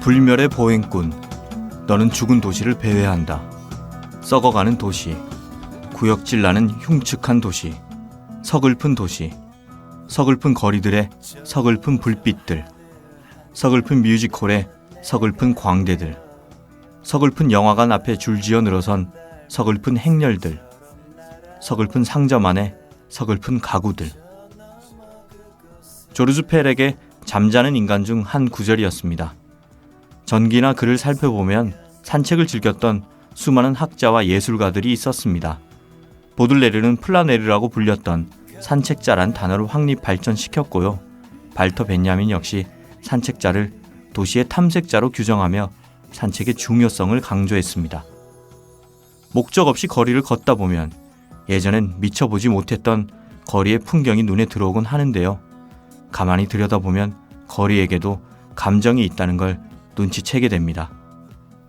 불멸의 보행꾼, 너는 죽은 도시를 배회한다. 썩어가는 도시, 구역질 나는 흉측한 도시, 서글픈 도시, 서글픈 거리들의 서글픈 불빛들, 서글픈 뮤지컬의 서글픈 광대들, 서글픈 영화관 앞에 줄지어 늘어선 서글픈 행렬들, 서글픈 상점 안에 서글픈 가구들. 조르주 펠에게 잠자는 인간 중 한 구절이었습니다. 전기나 글을 살펴보면 산책을 즐겼던 수많은 학자와 예술가들이 있었습니다. 보들레르는 플라네르라고 불렸던 산책자란 단어를 확립 발전시켰고요. 발터 벤야민 역시 산책자를 도시의 탐색자로 규정하며 산책의 중요성을 강조했습니다. 목적 없이 거리를 걷다 보면 예전엔 미처 보지 못했던 거리의 풍경이 눈에 들어오곤 하는데요. 가만히 들여다보면 거리에게도 감정이 있다는 걸 눈치채게 됩니다.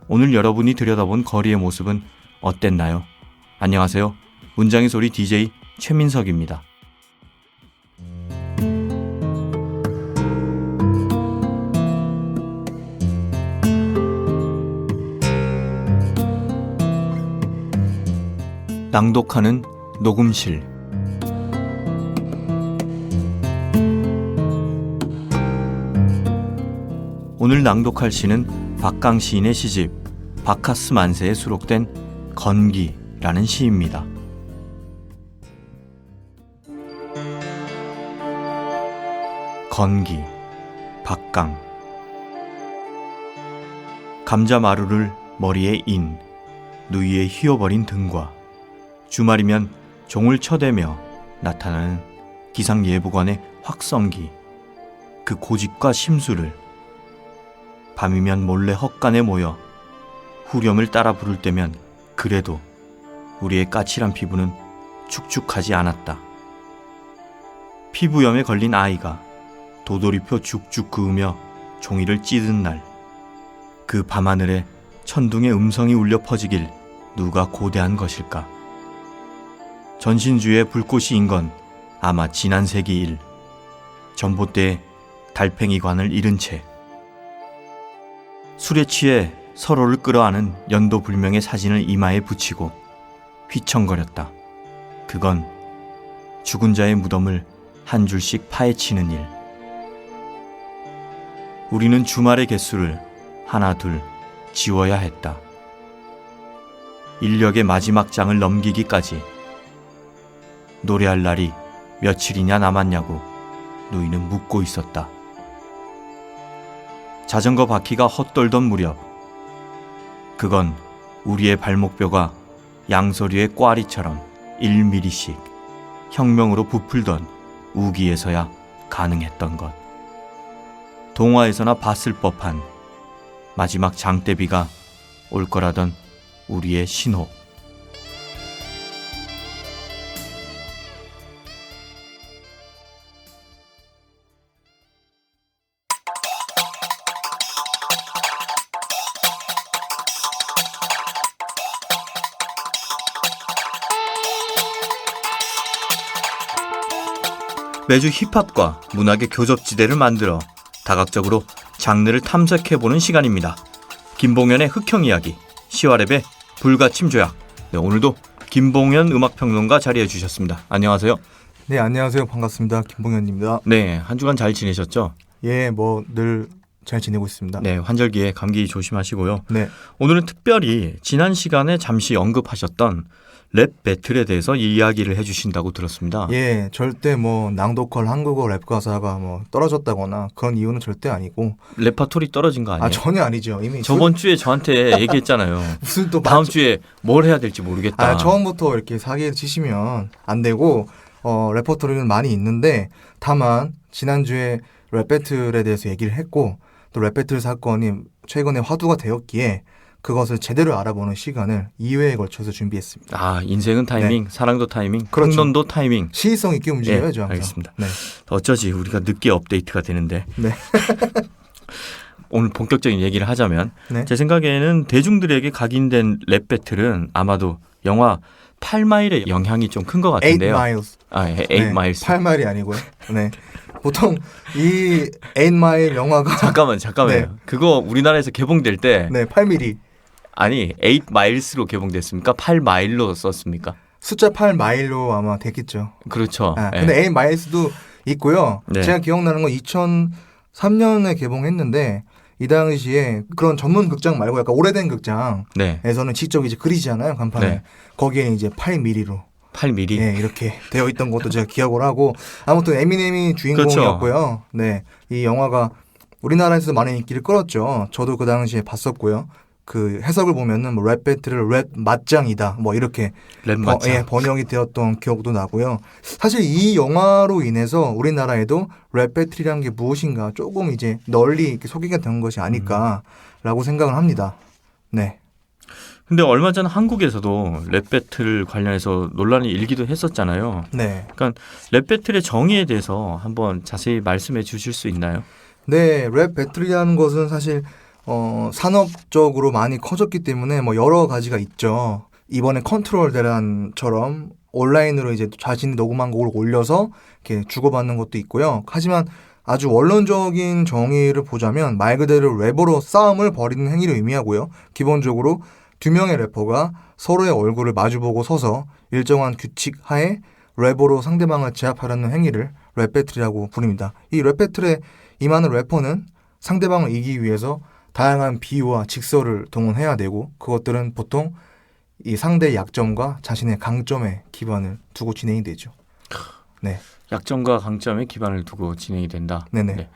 오늘 여러분이 들여다본 거리의 모습은 어땠나요? 안녕하세요. 문장의 소리 DJ 최민석입니다. 낭독하는 녹음실. 오늘 낭독할 시는 박강 시인의 시집 바카스 만세에 수록된 건기라는 시입니다. 건기, 박강. 감자마루를 머리에 인, 누이에 휘어버린 등과 주말이면 종을 쳐대며 나타나는 기상예보관의 확성기, 그 고집과 심수를 밤이면 몰래 헛간에 모여 후렴을 따라 부를 때면 그래도 우리의 까칠한 피부는 축축하지 않았다. 피부염에 걸린 아이가 도돌이표 죽죽 그으며 종이를 찌든 날, 그 밤하늘에 천둥의 음성이 울려 퍼지길 누가 고대한 것일까? 전신주의 불꽃이 인 건 아마 지난 세기 일, 전봇대에 달팽이관을 잃은 채 술에 취해 서로를 끌어안은 연도불명의 사진을 이마에 붙이고 휘청거렸다. 그건 죽은 자의 무덤을 한 줄씩 파헤치는 일. 우리는 주말의 개수를 하나 둘 지워야 했다. 인력의 마지막 장을 넘기기까지. 노래할 날이 며칠이냐 남았냐고 누이는 묻고 있었다. 자전거 바퀴가 헛돌던 무렵, 그건 우리의 발목뼈가 양서류의 꽈리처럼 1mm씩 혁명으로 부풀던 우기에서야 가능했던 것. 동화에서나 봤을 법한 마지막 장대비가 올 거라던 우리의 신호. 매주 힙합과 문학의 교접지대를 만들어 다각적으로 장르를 탐색해보는 시간입니다. 김봉현의 흑형이야기, 시와랩의 불가침 조약. 네, 오늘도 김봉현 음악평론가 자리해 주셨습니다. 안녕하세요. 네, 안녕하세요. 반갑습니다. 김봉현입니다. 네, 한 주간 잘 지내셨죠? 예, 뭐 늘 잘 지내고 있습니다. 네, 환절기에 감기 조심하시고요. 네. 오늘은 특별히 지난 시간에 잠시 언급하셨던 랩 배틀에 대해서 이야기를 해주신다고 들었습니다. 예, 절대 뭐 낭독할 한국어 랩 가사가 뭐 떨어졌다거나 그런 이유는 절대 아니고. 레파토리 떨어진 거 아니에요? 아, 전혀 아니죠. 이미 저번 주에 저한테 얘기했잖아요. 무슨 또 다음 주에 뭘 해야 될지 모르겠다. 아, 처음부터 이렇게 사기를 치시면 안 되고, 레퍼토리는 많이 있는데 다만 지난주에 랩 배틀에 대해서 얘기를 했고, 또 랩 배틀 사건이 최근에 화두가 되었기에 그것을 제대로 알아보는 시간을 2회에 걸쳐서 준비했습니다. 아, 인생은 타이밍, 네. 사랑도 타이밍, 그렇죠. 평론도 타이밍. 시의성 있게 움직여야죠. 네, 알겠습니다. 네. 어쩌지 우리가 늦게 업데이트가 되는데. 네. 오늘 본격적인 얘기를 하자면 네. 제 생각에는 대중들에게 각인된 랩 배틀은 아마도 영화 8마일의 영향이 좀 큰 것 같은데요. 8 miles. 아, 8 네, miles. 8마일이 아니고요. 네. 보통 이 8마일 영화가 잠깐만요. 네. 그거 우리나라에서 개봉될 때 네, 8mm. 아니 8마일스로 개봉됐습니까? 8마일로 썼습니까? 숫자 8마일로 아마 됐겠죠. 그렇죠. 아, 예. 근데 8마일스도 있고요. 네. 제가 기억나는 건 2003년에 개봉했는데 이 당시에 그런 전문 극장 말고 약간 오래된 극장에서는 네. 직접 이제 그리잖아요, 간판에. 네. 거기에는 이제 8mm로 8mm. 예, 이렇게 되어 있던 것도 제가 기억을 하고 아무튼 에미넴이 주인공이었고요. 네. 이 영화가 우리나라에서 많은 인기를 끌었죠. 저도 그 당시에 봤었고요. 그 해석을 보면은 뭐 랩 배틀을 랩 맞짱이다. 뭐 이렇게 랩 맞짱. 예, 번역이 되었던 기억도 나고요. 사실 이 영화로 인해서 우리나라에도 랩 배틀이라는 게 무엇인가 조금 이제 널리 이렇게 소개가 된 것이 아닐까라고 생각을 합니다. 네. 근데 얼마 전 한국에서도 랩 배틀 관련해서 논란이 일기도 했었잖아요. 네. 랩 배틀의 정의에 대해서 한번 자세히 말씀해 주실 수 있나요? 네, 랩 배틀이라는 것은 사실 산업적으로 많이 커졌기 때문에 뭐 여러 가지가 있죠. 이번에 컨트롤 대란처럼 온라인으로 이제 자신이 녹음한 곡을 올려서 이렇게 주고받는 것도 있고요. 하지만 아주 원론적인 정의를 보자면 말 그대로 랩으로 싸움을 벌이는 행위를 의미하고요. 기본적으로 두 명의 래퍼가 서로의 얼굴을 마주보고 서서 일정한 규칙 하에 랩으로 상대방을 제압하려는 행위를 랩 배틀이라고 부릅니다. 이 랩 배틀에 임하는 래퍼는 상대방을 이기기 위해서 다양한 비유와 직설을 동원해야 되고 그것들은 보통 이 상대의 약점과 자신의 강점에 기반을 두고 진행이 되죠. 네. 약점과 강점에 기반을 두고 진행이 된다. 네네. 네.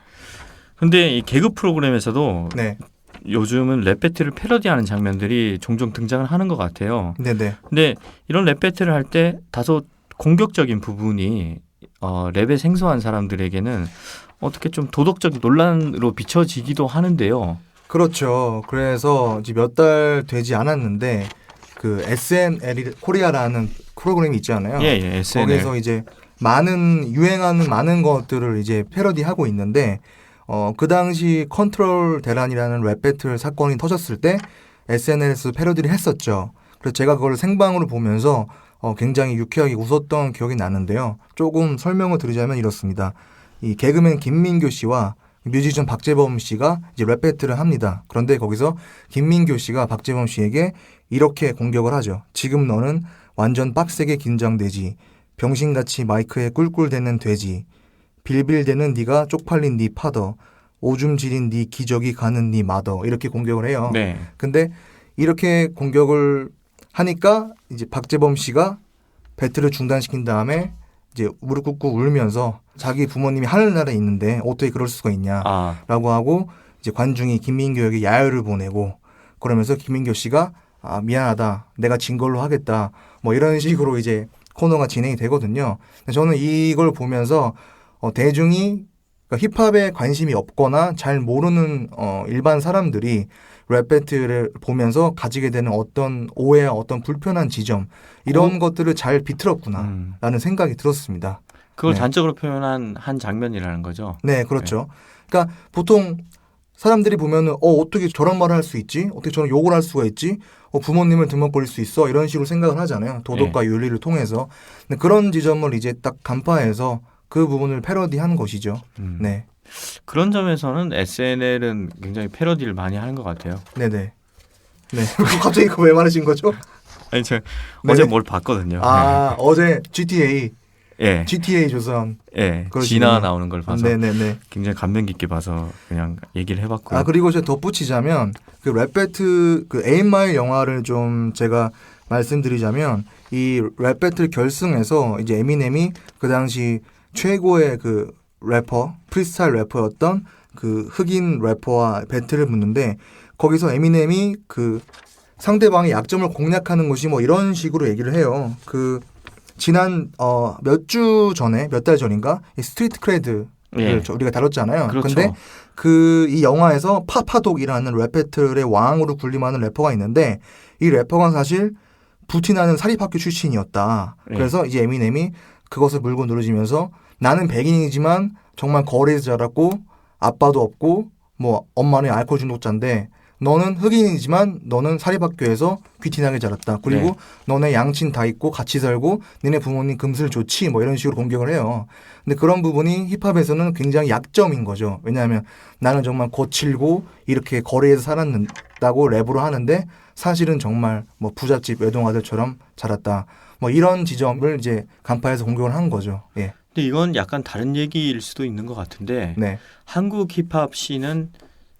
근데 이 개그 프로그램에서도 네. 요즘은 랩 배틀을 패러디하는 장면들이 종종 등장을 하는 것 같아요. 네네. 근데 이런 랩 배틀을 할 때 다소 공격적인 부분이 랩에 생소한 사람들에게는 어떻게 좀 도덕적 논란으로 비춰지기도 하는데요. 그렇죠. 그래서 이제 몇 달 되지 않았는데 그 SNL 코리아라는 프로그램이 있잖아요. 예, SNL. 거기서 이제 유행하는 많은 것들을 이제 패러디하고 있는데 그 당시 컨트롤 대란이라는 랩 배틀 사건이 터졌을 때 SNL에서 패러디를 했었죠. 그래서 제가 그걸 생방으로 보면서 굉장히 유쾌하게 웃었던 기억이 나는데요. 조금 설명을 드리자면 이렇습니다. 이 개그맨 김민교 씨와 뮤지션 박재범 씨가 이제 랩 배틀을 합니다. 그런데 거기서 김민교 씨가 박재범 씨에게 이렇게 공격을 하죠. 지금 너는 완전 빡세게 긴장되지. 병신같이 마이크에 꿀꿀대는 돼지. 빌빌대는 네가 쪽팔린 네 파더. 오줌 지린 네 기저귀 가는 네 마더. 이렇게 공격을 해요. 네. 근데 이렇게 공격을 하니까 이제 박재범 씨가 배틀을 중단시킨 다음에 이제 무릎 꿇고 울면서 자기 부모님이 하늘나라에 있는데 어떻게 그럴 수가 있냐라고 하고 이제 관중이 김민교에게 야유를 보내고 그러면서 김민교 씨가 미안하다 내가 진 걸로 하겠다 뭐 이런 식으로 이제 코너가 진행이 되거든요. 저는 이걸 보면서 대중이 그러니까 힙합에 관심이 없거나 잘 모르는 일반 사람들이 랩 배틀을 보면서 가지게 되는 어떤 오해와 어떤 불편한 지점 이런 것들을 잘 비틀었구나라는 생각이 들었습니다. 그걸 네. 단적으로 표현한 한 장면이라는 거죠. 네, 그렇죠. 그러니까 보통 사람들이 보면은 어떻게 저런 말을 할 수 있지? 어떻게 저런 욕을 할 수가 있지? 부모님을 등먹거릴 수 있어? 이런 식으로 생각을 하잖아요. 도덕과 윤리를 통해서. 근데 그런 지점을 이제 딱 간파해서 그 부분을 패러디한 것이죠. 네. 그런 점에서는 SNL은 굉장히 패러디를 많이 하는 것 같아요. 네네. 네. 갑자기 그거 왜 말하신 거죠? 아니 저 네. 어제 뭘 봤거든요. 어제 GTA 예, 조선. 예, 그러시군요. 진아 나오는 걸 봐서 네네네. 굉장히 감명 깊게 봐서 그냥 얘기를 해봤고요. 그리고 제가 덧붙이자면 그 랩 배틀 그 에임마일 영화를 좀 제가 말씀드리자면 이 랩 배틀 결승에서 이제 에미넴이 그 당시 최고의 그 래퍼 프리스타일 래퍼였던 그 흑인 래퍼와 배틀을 붙는데 거기서 에미넴이 그 상대방의 약점을 공략하는 것이 뭐 이런 식으로 얘기를 해요. 그 지난 몇 주 전에 몇 달 전인가 이 스트리트 크레드를 우리가 다뤘잖아요. 그렇죠. 근데 그 이 영화에서 파파독이라는 랩 배틀의 왕으로 군림하는 래퍼가 있는데 이 래퍼가 사실 부티나는 사립학교 출신이었다. 그래서 이제 에미넴이 그것을 물고 늘어지면서 나는 백인이지만 정말 거리에서 자랐고 아빠도 없고 뭐 엄마는 알코올 중독자인데 너는 흑인이지만 너는 사립학교에서 귀티나게 자랐다. 그리고 네. 너네 양친 다 있고 같이 살고 니네 부모님 금슬 좋지 뭐 이런 식으로 공격을 해요. 근데 그런 부분이 힙합에서는 굉장히 약점인 거죠. 왜냐하면 나는 정말 거칠고 이렇게 거리에서 살았다고 랩으로 하는데 사실은 정말 뭐 부잣집 외동아들처럼 자랐다. 뭐 이런 지점을 이제 간파해서 공격을 한 거죠. 예. 근데 이건 약간 다른 얘기일 수도 있는 것 같은데 네. 한국 힙합 씬은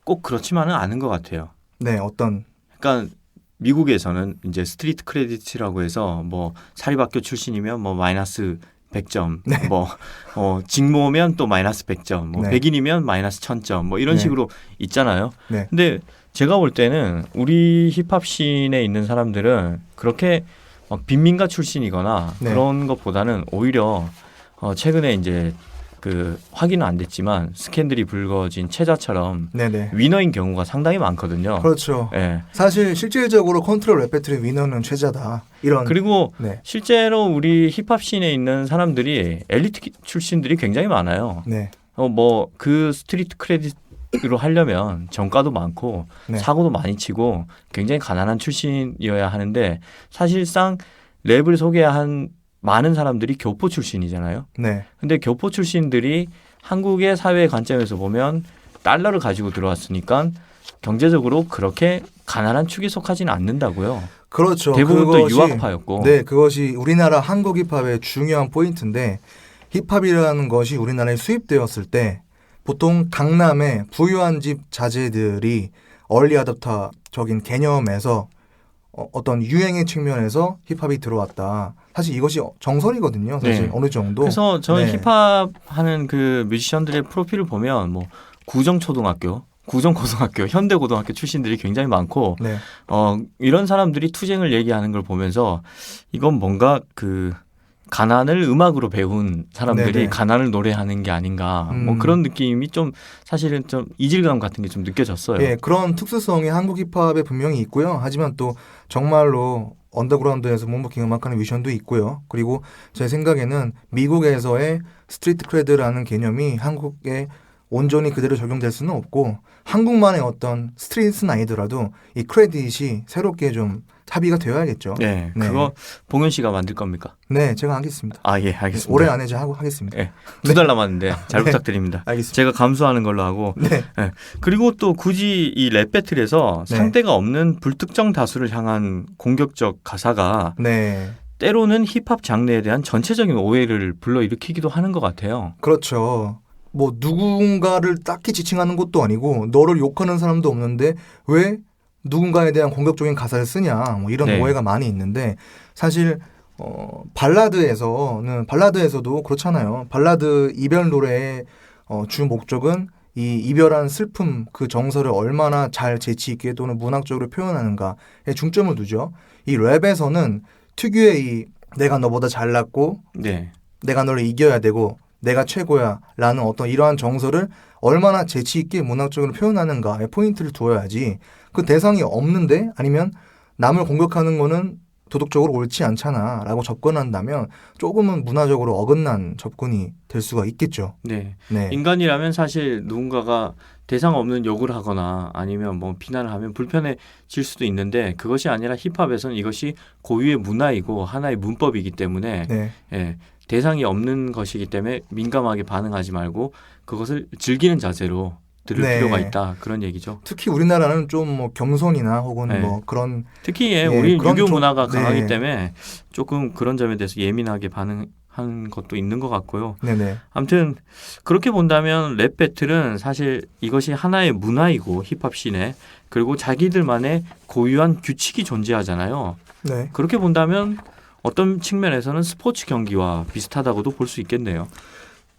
꼭 그렇지만은 않은 것 같아요. 네. 어떤 그러니까 미국에서는 이제 스트리트 크레디트라고 해서 뭐 사립학교 출신이면 뭐 마이너스 100점, 네. 뭐 직모면 또 마이너스 100점, 뭐 네. 백인이면 마이너스 1000점, 뭐 이런 네. 식으로 있잖아요. 네. 근데 제가 볼 때는 우리 힙합 씬에 있는 사람들은 그렇게 막 빈민가 출신이거나 네. 그런 것보다는 오히려 최근에 이제 그 확인은 안 됐지만 스캔들이 불거진 최자처럼 네네. 위너인 경우가 상당히 많거든요. 그렇죠. 예. 사실 실질적으로 컨트롤 랩 배틀의 위너는 최자다. 이런. 그리고 네. 실제로 우리 힙합 씬에 있는 사람들이 엘리트 출신들이 굉장히 많아요. 네. 뭐 그 스트리트 크레딧으로 하려면 정가도 많고 네. 사고도 많이 치고 굉장히 가난한 출신이어야 하는데 사실상 랩을 소개한 많은 사람들이 교포 출신이잖아요. 네. 근데 교포 출신들이 한국의 사회 관점에서 보면 달러를 가지고 들어왔으니까 경제적으로 그렇게 가난한 축에 속하지는 않는다고요. 그렇죠. 대부분 또 그것이- 유학파였고. 네, 그것이 우리나라 한국 힙합의 중요한 포인트인데 힙합이라는 것이 우리나라에 수입되었을 때 보통 강남의 부유한 집 자제들이 얼리 어댑터적인 개념에서 어떤 유행의 측면에서 힙합이 들어왔다. 사실 이것이 정설이거든요. 사실 네. 어느 정도. 그래서 저는 네. 힙합 하는 그 뮤지션들의 프로필을 보면 뭐 구정초등학교, 구정고등학교, 현대고등학교 출신들이 굉장히 많고 네. 이런 사람들이 투쟁을 얘기하는 걸 보면서 이건 뭔가 그 가난을 음악으로 배운 사람들이 네네. 가난을 노래하는 게 아닌가 뭐 그런 느낌이 좀 사실은 좀 이질감 같은 게 좀 느껴졌어요. 예, 그런 특수성이 한국 힙합에 분명히 있고요. 하지만 또 정말로 언더그라운드에서 몸버킹 음악하는 뮤지션도 있고요. 그리고 제 생각에는 미국에서의 스트리트 크레드라는 개념이 한국에 온전히 그대로 적용될 수는 없고 한국만의 어떤 스트리트는 아니더라도 이 크레딧이 새롭게 좀 합의가 되어야겠죠. 네, 네. 그거 봉현 씨가 만들 겁니까? 네, 제가 하겠습니다. 아, 예, 알겠습니다. 올해 안에 제가 하겠습니다. 네, 2달 남았는데 잘 네. 부탁드립니다. 알겠습니다. 제가 감수하는 걸로 하고 네, 그리고 또 굳이 이 랩 배틀에서 네. 상대가 없는 불특정 다수를 향한 공격적 가사가 네, 때로는 힙합 장르에 대한 전체적인 오해를 불러일으키기도 하는 것 같아요. 그렇죠. 뭐 누군가를 딱히 지칭하는 것도 아니고 너를 욕하는 사람도 없는데 왜 누군가에 대한 공격적인 가사를 쓰냐 뭐 이런 네. 오해가 많이 있는데 사실 발라드에서도 그렇잖아요. 발라드 이별 노래의 주 목적은 이 이별한 슬픔 그 정서를 얼마나 잘 재치 있게 또는 문학적으로 표현하는가에 중점을 두죠. 이 랩에서는 특유의 이 내가 너보다 잘났고 네. 내가 너를 이겨야 되고 내가 최고야 라는 어떤 이러한 정서를 얼마나 재치 있게 문학적으로 표현하는가에 포인트를 두어야지 그 대상이 없는데 아니면 남을 공격하는 거는 도덕적으로 옳지 않잖아 라고 접근한다면 조금은 문화적으로 어긋난 접근이 될 수가 있겠죠. 네. 네. 인간이라면 사실 누군가가 대상 없는 욕을 하거나 아니면 뭐 비난을 하면 불편해질 수도 있는데 그것이 아니라 힙합에서는 이것이 고유의 문화이고 하나의 문법이기 때문에 네. 예, 대상이 없는 것이기 때문에 민감하게 반응하지 말고 그것을 즐기는 자세로 들을 네. 필요가 있다 그런 얘기죠. 특히 우리나라는 좀 뭐 겸손이나 혹은 네. 뭐 그런 특히 예, 우리 그런 유교 좀- 문화가 네. 강하기 때문에 조금 그런 점에 대해서 예민하게 반응한 것도 있는 것 같고요. 네네. 아무튼 그렇게 본다면 랩 배틀은 사실 이것이 하나의 문화이고 힙합 씬에 그리고 자기들만의 고유한 규칙이 존재하잖아요. 네. 그렇게 본다면 어떤 측면에서는 스포츠 경기와 비슷하다고도 볼 수 있겠네요.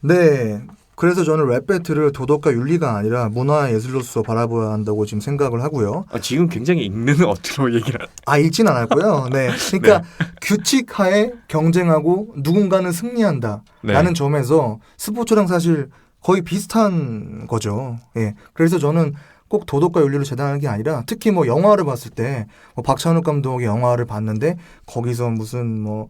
네. 그래서 저는 랩 배틀을 도덕과 윤리가 아니라 문화예술로서 바라봐야 한다고 지금 생각을 하고요. 지금 굉장히 읽는 어투로 얘기를 읽진 않았고요. 네. 그러니까 규칙하에 경쟁하고 누군가는 승리한다. 네. 라는 점에서 스포츠랑 사실 거의 비슷한 거죠. 예. 그래서 저는 꼭 도덕과 윤리를 재단하는 게 아니라 특히 뭐 영화를 봤을 때 뭐 박찬욱 감독의 영화를 봤는데 거기서 무슨 뭐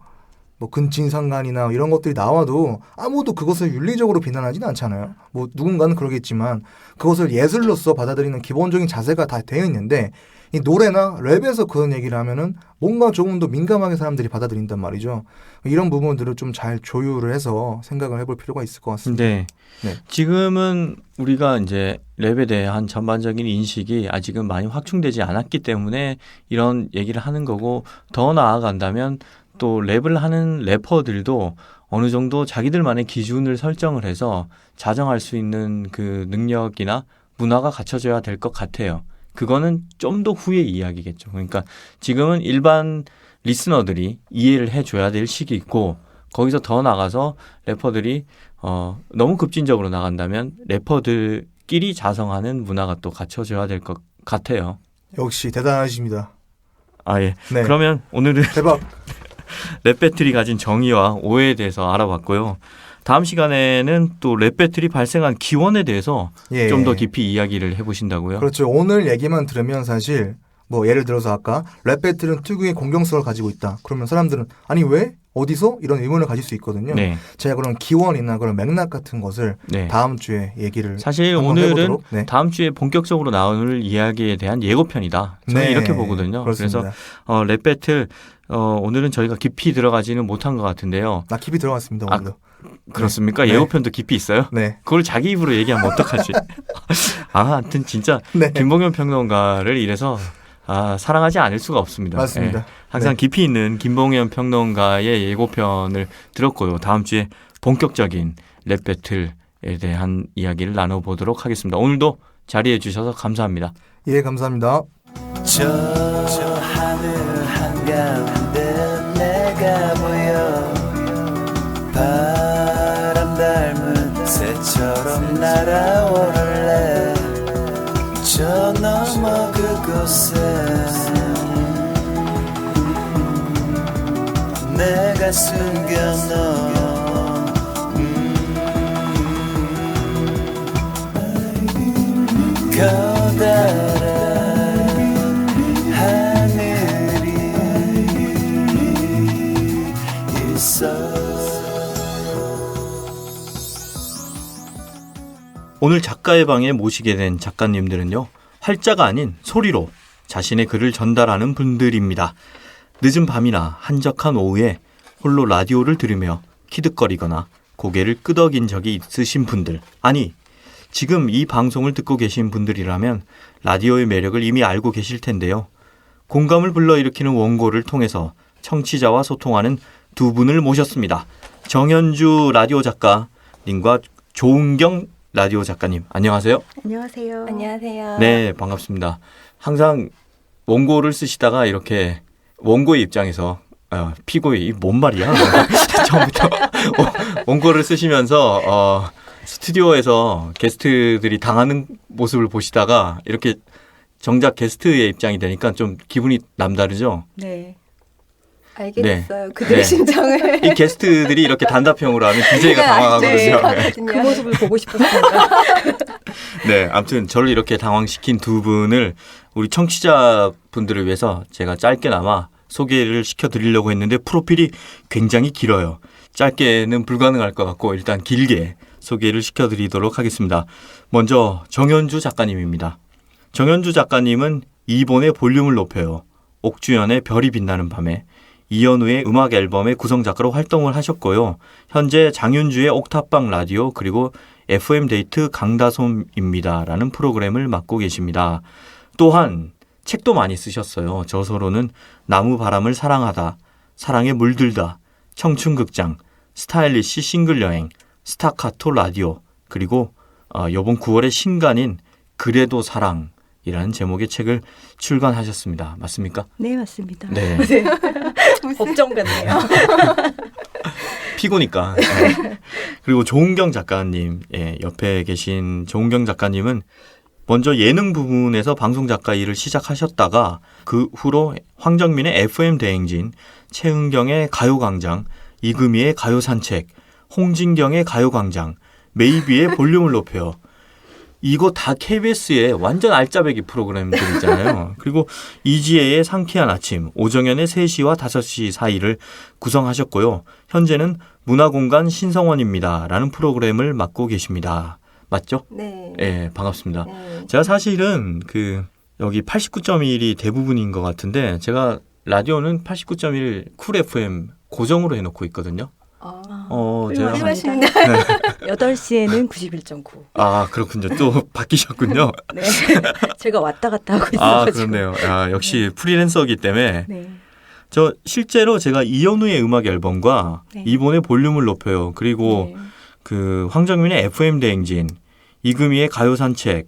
뭐 근친상간이나 이런 것들이 나와도 아무도 그것을 윤리적으로 비난하지는 않잖아요. 뭐 누군가는 그러겠지만 그것을 예술로서 받아들이는 기본적인 자세가 다 되어 있는데 이 노래나 랩에서 그런 얘기를 하면은 뭔가 조금 더 민감하게 사람들이 받아들인단 말이죠. 이런 부분들을 좀 잘 조율을 해서 생각을 해볼 필요가 있을 것 같습니다. 네. 네. 지금은 우리가 이제 랩에 대한 전반적인 인식이 아직은 많이 확충되지 않았기 때문에 이런 얘기를 하는 거고 더 나아간다면 또 랩을 하는 래퍼들도 어느 정도 자기들만의 기준을 설정을 해서 자정할 수 있는 그 능력이나 문화가 갖춰져야 될 것 같아요. 그거는 좀 더 후의 이야기겠죠. 그러니까 지금은 일반 리스너들이 이해를 해줘야 될 시기이고 거기서 더 나가서 래퍼들이 너무 급진적으로 나간다면 래퍼들끼리 자성하는 문화가 또 갖춰져야 될 것 같아요. 역시 대단하십니다. 아 예. 네. 그러면 오늘은 대박. 랩 배틀이 가진 정의와 오해에 대해서 알아봤고요. 다음 시간에는 또 랩 배틀이 발생한 기원에 대해서 예. 좀 더 깊이 이야기를 해보신다고요? 그렇죠. 오늘 얘기만 들으면 사실 뭐 예를 들어서 아까 랩 배틀은 특유의 공경성을 가지고 있다. 그러면 사람들은 아니 왜? 어디서? 이런 의문을 가질 수 있거든요. 네. 제가 그런 기원이나 그런 맥락 같은 것을 네. 다음 주에 얘기를 사실 한번 오늘은 해보도록. 네. 다음 주에 본격적으로 나올 이야기에 대한 예고편이다. 저는 네. 이렇게 보거든요. 그렇습니다. 그래서 랩 배틀 오늘은 저희가 깊이 들어가지는 못한 것 같은데요. 나 깊이 들어갔습니다. 아, 오늘도. 그렇습니까? 네. 예고편도 깊이 있어요? 네. 그걸 자기 입으로 얘기하면 어떡하지? 하여튼 진짜 네. 김봉현 평론가를 이래서 사랑하지 않을 수가 없습니다. 맞습니다. 예. 항상 네. 깊이 있는 김봉현 평론가의 예고편을 들었고요. 다음 주에 본격적인 랩 배틀에 대한 이야기를 나눠보도록 하겠습니다. 오늘도 자리해 주셔서 감사합니다. 예, 감사합니다. 저 하늘 한가운데 내가 보여 바람 닮은 새처럼 날아오를래 저 너머 그곳에 내가 숨겨놓은 커다란 하늘이 있어. 오늘 작가의 방에 모시게 된 작가님들은요. 활자가 아닌 소리로 자신의 글을 전달하는 분들입니다. 늦은 밤이나 한적한 오후에 홀로 라디오를 들으며 키득거리거나 고개를 끄덕인 적이 있으신 분들, 아니 지금 이 방송을 듣고 계신 분들이라면 라디오의 매력을 이미 알고 계실 텐데요. 공감을 불러일으키는 원고를 통해서 청취자와 소통하는 두 분을 모셨습니다. 정현주 라디오 작가님과 조은경 라디오 작가님, 안녕하세요. 안녕하세요. 안녕하세요. 네, 반갑습니다. 항상 원고를 쓰시다가 이렇게 원고의 입장에서 피고의 뭔 말이야? 처음부터 원고를 쓰시면서 스튜디오에서 게스트들이 당하는 모습을 보시다가 이렇게 정작 게스트의 입장이 되니까 좀 기분이 남다르죠? 네. 알게 네. 됐어요. 그들의 네. 심정을. 이 게스트들이 이렇게 단답형으로 하면 DJ가 당황하거든요. 네. 그 모습을 보고 싶었습니다. 네, 아무튼 저를 이렇게 당황시킨 두 분을 우리 청취자분들을 위해서 제가 짧게나마 소개를 시켜드리려고 했는데 프로필이 굉장히 길어요. 짧게는 불가능할 것 같고 일단 길게 소개를 시켜드리도록 하겠습니다. 먼저 정현주 작가님입니다. 정현주 작가님은 이본의 볼륨을 높여요. 옥주연의 별이 빛나는 밤에 이현우의 음악 앨범의 구성작가로 활동을 하셨고요. 현재 장윤주의 옥탑방 라디오 그리고 FM데이트 강다솜입니다라는 프로그램을 맡고 계십니다. 또한 책도 많이 쓰셨어요. 저서로는 나무바람을 사랑하다, 사랑에 물들다, 청춘극장, 스타일리시 싱글여행, 스타카토 라디오 그리고 이번 9월에 신간인 그래도 사랑이라는 제목의 책을 출간하셨습니다. 맞습니까? 네, 맞습니다. 네. 법정 같네요. 피고니까. 네. 그리고 조은경 작가님, 옆에 계신 조은경 작가님은 먼저 예능 부분에서 방송 작가 일을 시작하셨다가 그 후로 황정민의 FM 대행진, 최은경의 가요광장, 이금희의 가요산책, 홍진경의 가요광장, 메이비의 볼륨을 높여 이거 다 KBS의 완전 알짜배기 프로그램들 있잖아요. 그리고 이지혜의 상쾌한 아침, 오정연의 3시와 5시 사이를 구성하셨고요. 현재는 문화공간 신성원입니다. 라는 프로그램을 맡고 계십니다. 맞죠? 네. 네, 반갑습니다. 네. 제가 사실은 여기 89.1이 대부분인 것 같은데 제가 라디오는 89.1 쿨 FM 고정으로 해놓고 있거든요. 제가 훌륭하십니다. 8시에는 91.9. 아, 그렇군요. 또 바뀌셨군요. 네. 제가 왔다 갔다 하고 아, 있어가지고. 그렇네요. 역시 프리랜서이기 때문에 네. 저 실제로 제가 이현우의 음악 앨범과 네. 이본의 볼륨을 높여요. 그리고 네. 황정민의 FM 대행진, 이금희의 가요 산책,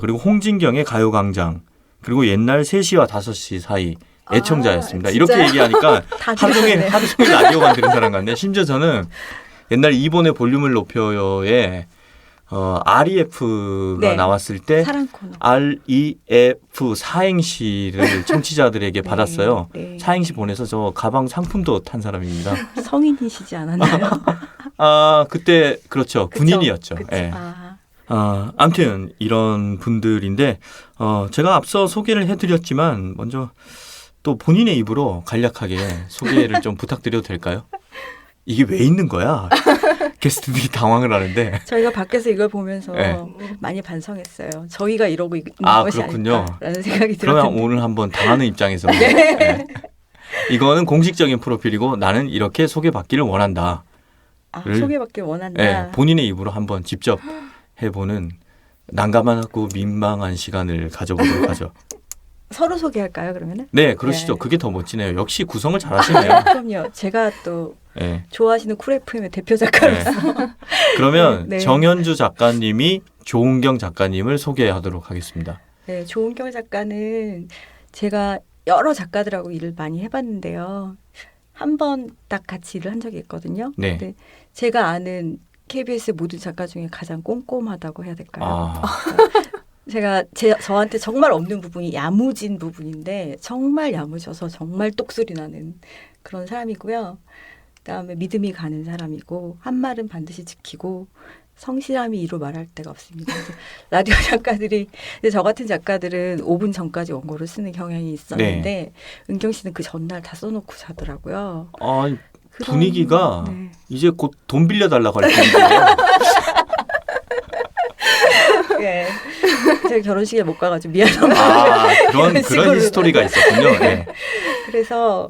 그리고 홍진경의 가요 광장, 그리고 옛날 3시와 5시 사이 애청자였습니다. 이렇게 진짜요? 얘기하니까 다 하루 종일 들으셨네요. 라디오만 들은 사람 같네. 심지어 저는 옛날 이본의 볼륨을 높여요에 REF가 네. 나왔을 때 사랑 코너. REF 사행시를 청취자들에게 받았어요. 네. 사행시 보내서 저 가방 상품도 탄 사람입니다. 성인이시지 않았나요? 그때 그렇죠. 그쵸? 군인이었죠. 그쵸. 예. 아, 아무튼 이런 분들인데 제가 앞서 소개를 해드렸지만 먼저 또 본인의 입으로 간략하게 소개를 좀 부탁드려도 될까요? 이게 왜 있는 거야? 게스트들이 당황을 하는데. 저희가 밖에서 이걸 보면서 네. 많이 반성했어요. 저희가 이러고 있는 것이 그렇군요. 아닐까라는 생각이 그러면 들었는데. 오늘 한번 당하는 입장에서 네. 이거는 공식적인 프로필이고 나는 이렇게 소개받기를 원한다. 소개받길 원한다. 네, 본인의 입으로 한번 직접 해보는 난감하고 민망한 시간을 가져보도록 하죠. 서로 소개할까요, 그러면은? 네, 그러시죠. 네. 그게 더 멋지네요. 역시 구성을 잘하시네요. 그럼요. 제가 또 네. 좋아하시는 쿨 FM의 대표 작가로서. 그러면 네. 정현주 작가님이 조은경 작가님을 소개하도록 하겠습니다. 네, 조은경 작가는 제가 여러 작가들하고 일을 많이 해봤는데요. 한 번 딱 같이 일을 한 적이 있거든요. 네. 근데 제가 아는 KBS 모든 작가 중에 가장 꼼꼼하다고 해야 될까요? 제가 저한테 정말 없는 부분이 야무진 부분인데 정말 야무져서 정말 똑소리 나는 그런 사람이고요. 그다음에 믿음이 가는 사람이고 한 말은 반드시 지키고 성실함이 이루 말할 데가 없습니다. 라디오 작가들이 근데 저 같은 작가들은 5분 전까지 원고를 쓰는 경향이 있었는데 은경 씨는 그 전날 다 써놓고 자더라고요. 분위기가 네. 이제 곧 돈 빌려달라고 할 분위기예요. 네. 제가 결혼식에 못 가가지고 미안합니다. 그런 히스토리가 있었군요. 네. 그래서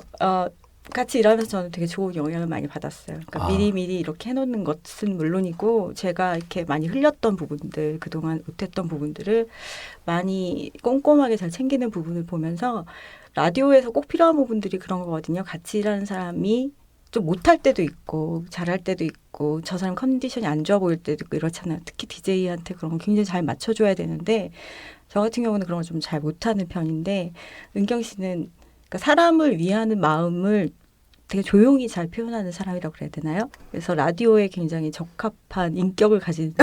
같이 일하면서 저는 되게 좋은 영향을 많이 받았어요. 그러니까 미리미리 이렇게 해놓는 것은 물론이고 제가 이렇게 많이 흘렸던 부분들, 그동안 못했던 부분들을 많이 꼼꼼하게 잘 챙기는 부분을 보면서 라디오에서 꼭 필요한 부분들이 그런 거거든요. 같이 일하는 사람이 좀 못할 때도 있고 잘할 때도 있고 저 사람 컨디션이 안 좋아 보일 때도 있고 이렇잖아요. 특히 DJ한테 그런 거 굉장히 잘 맞춰줘야 되는데 저 같은 경우는 그런 걸 좀 잘 못하는 편인데 은경 씨는 그러니까 사람을 위하는 마음을 되게 조용히 잘 표현하는 사람이라고 그래야 되나요? 그래서 라디오에 굉장히 적합한 인격을 가진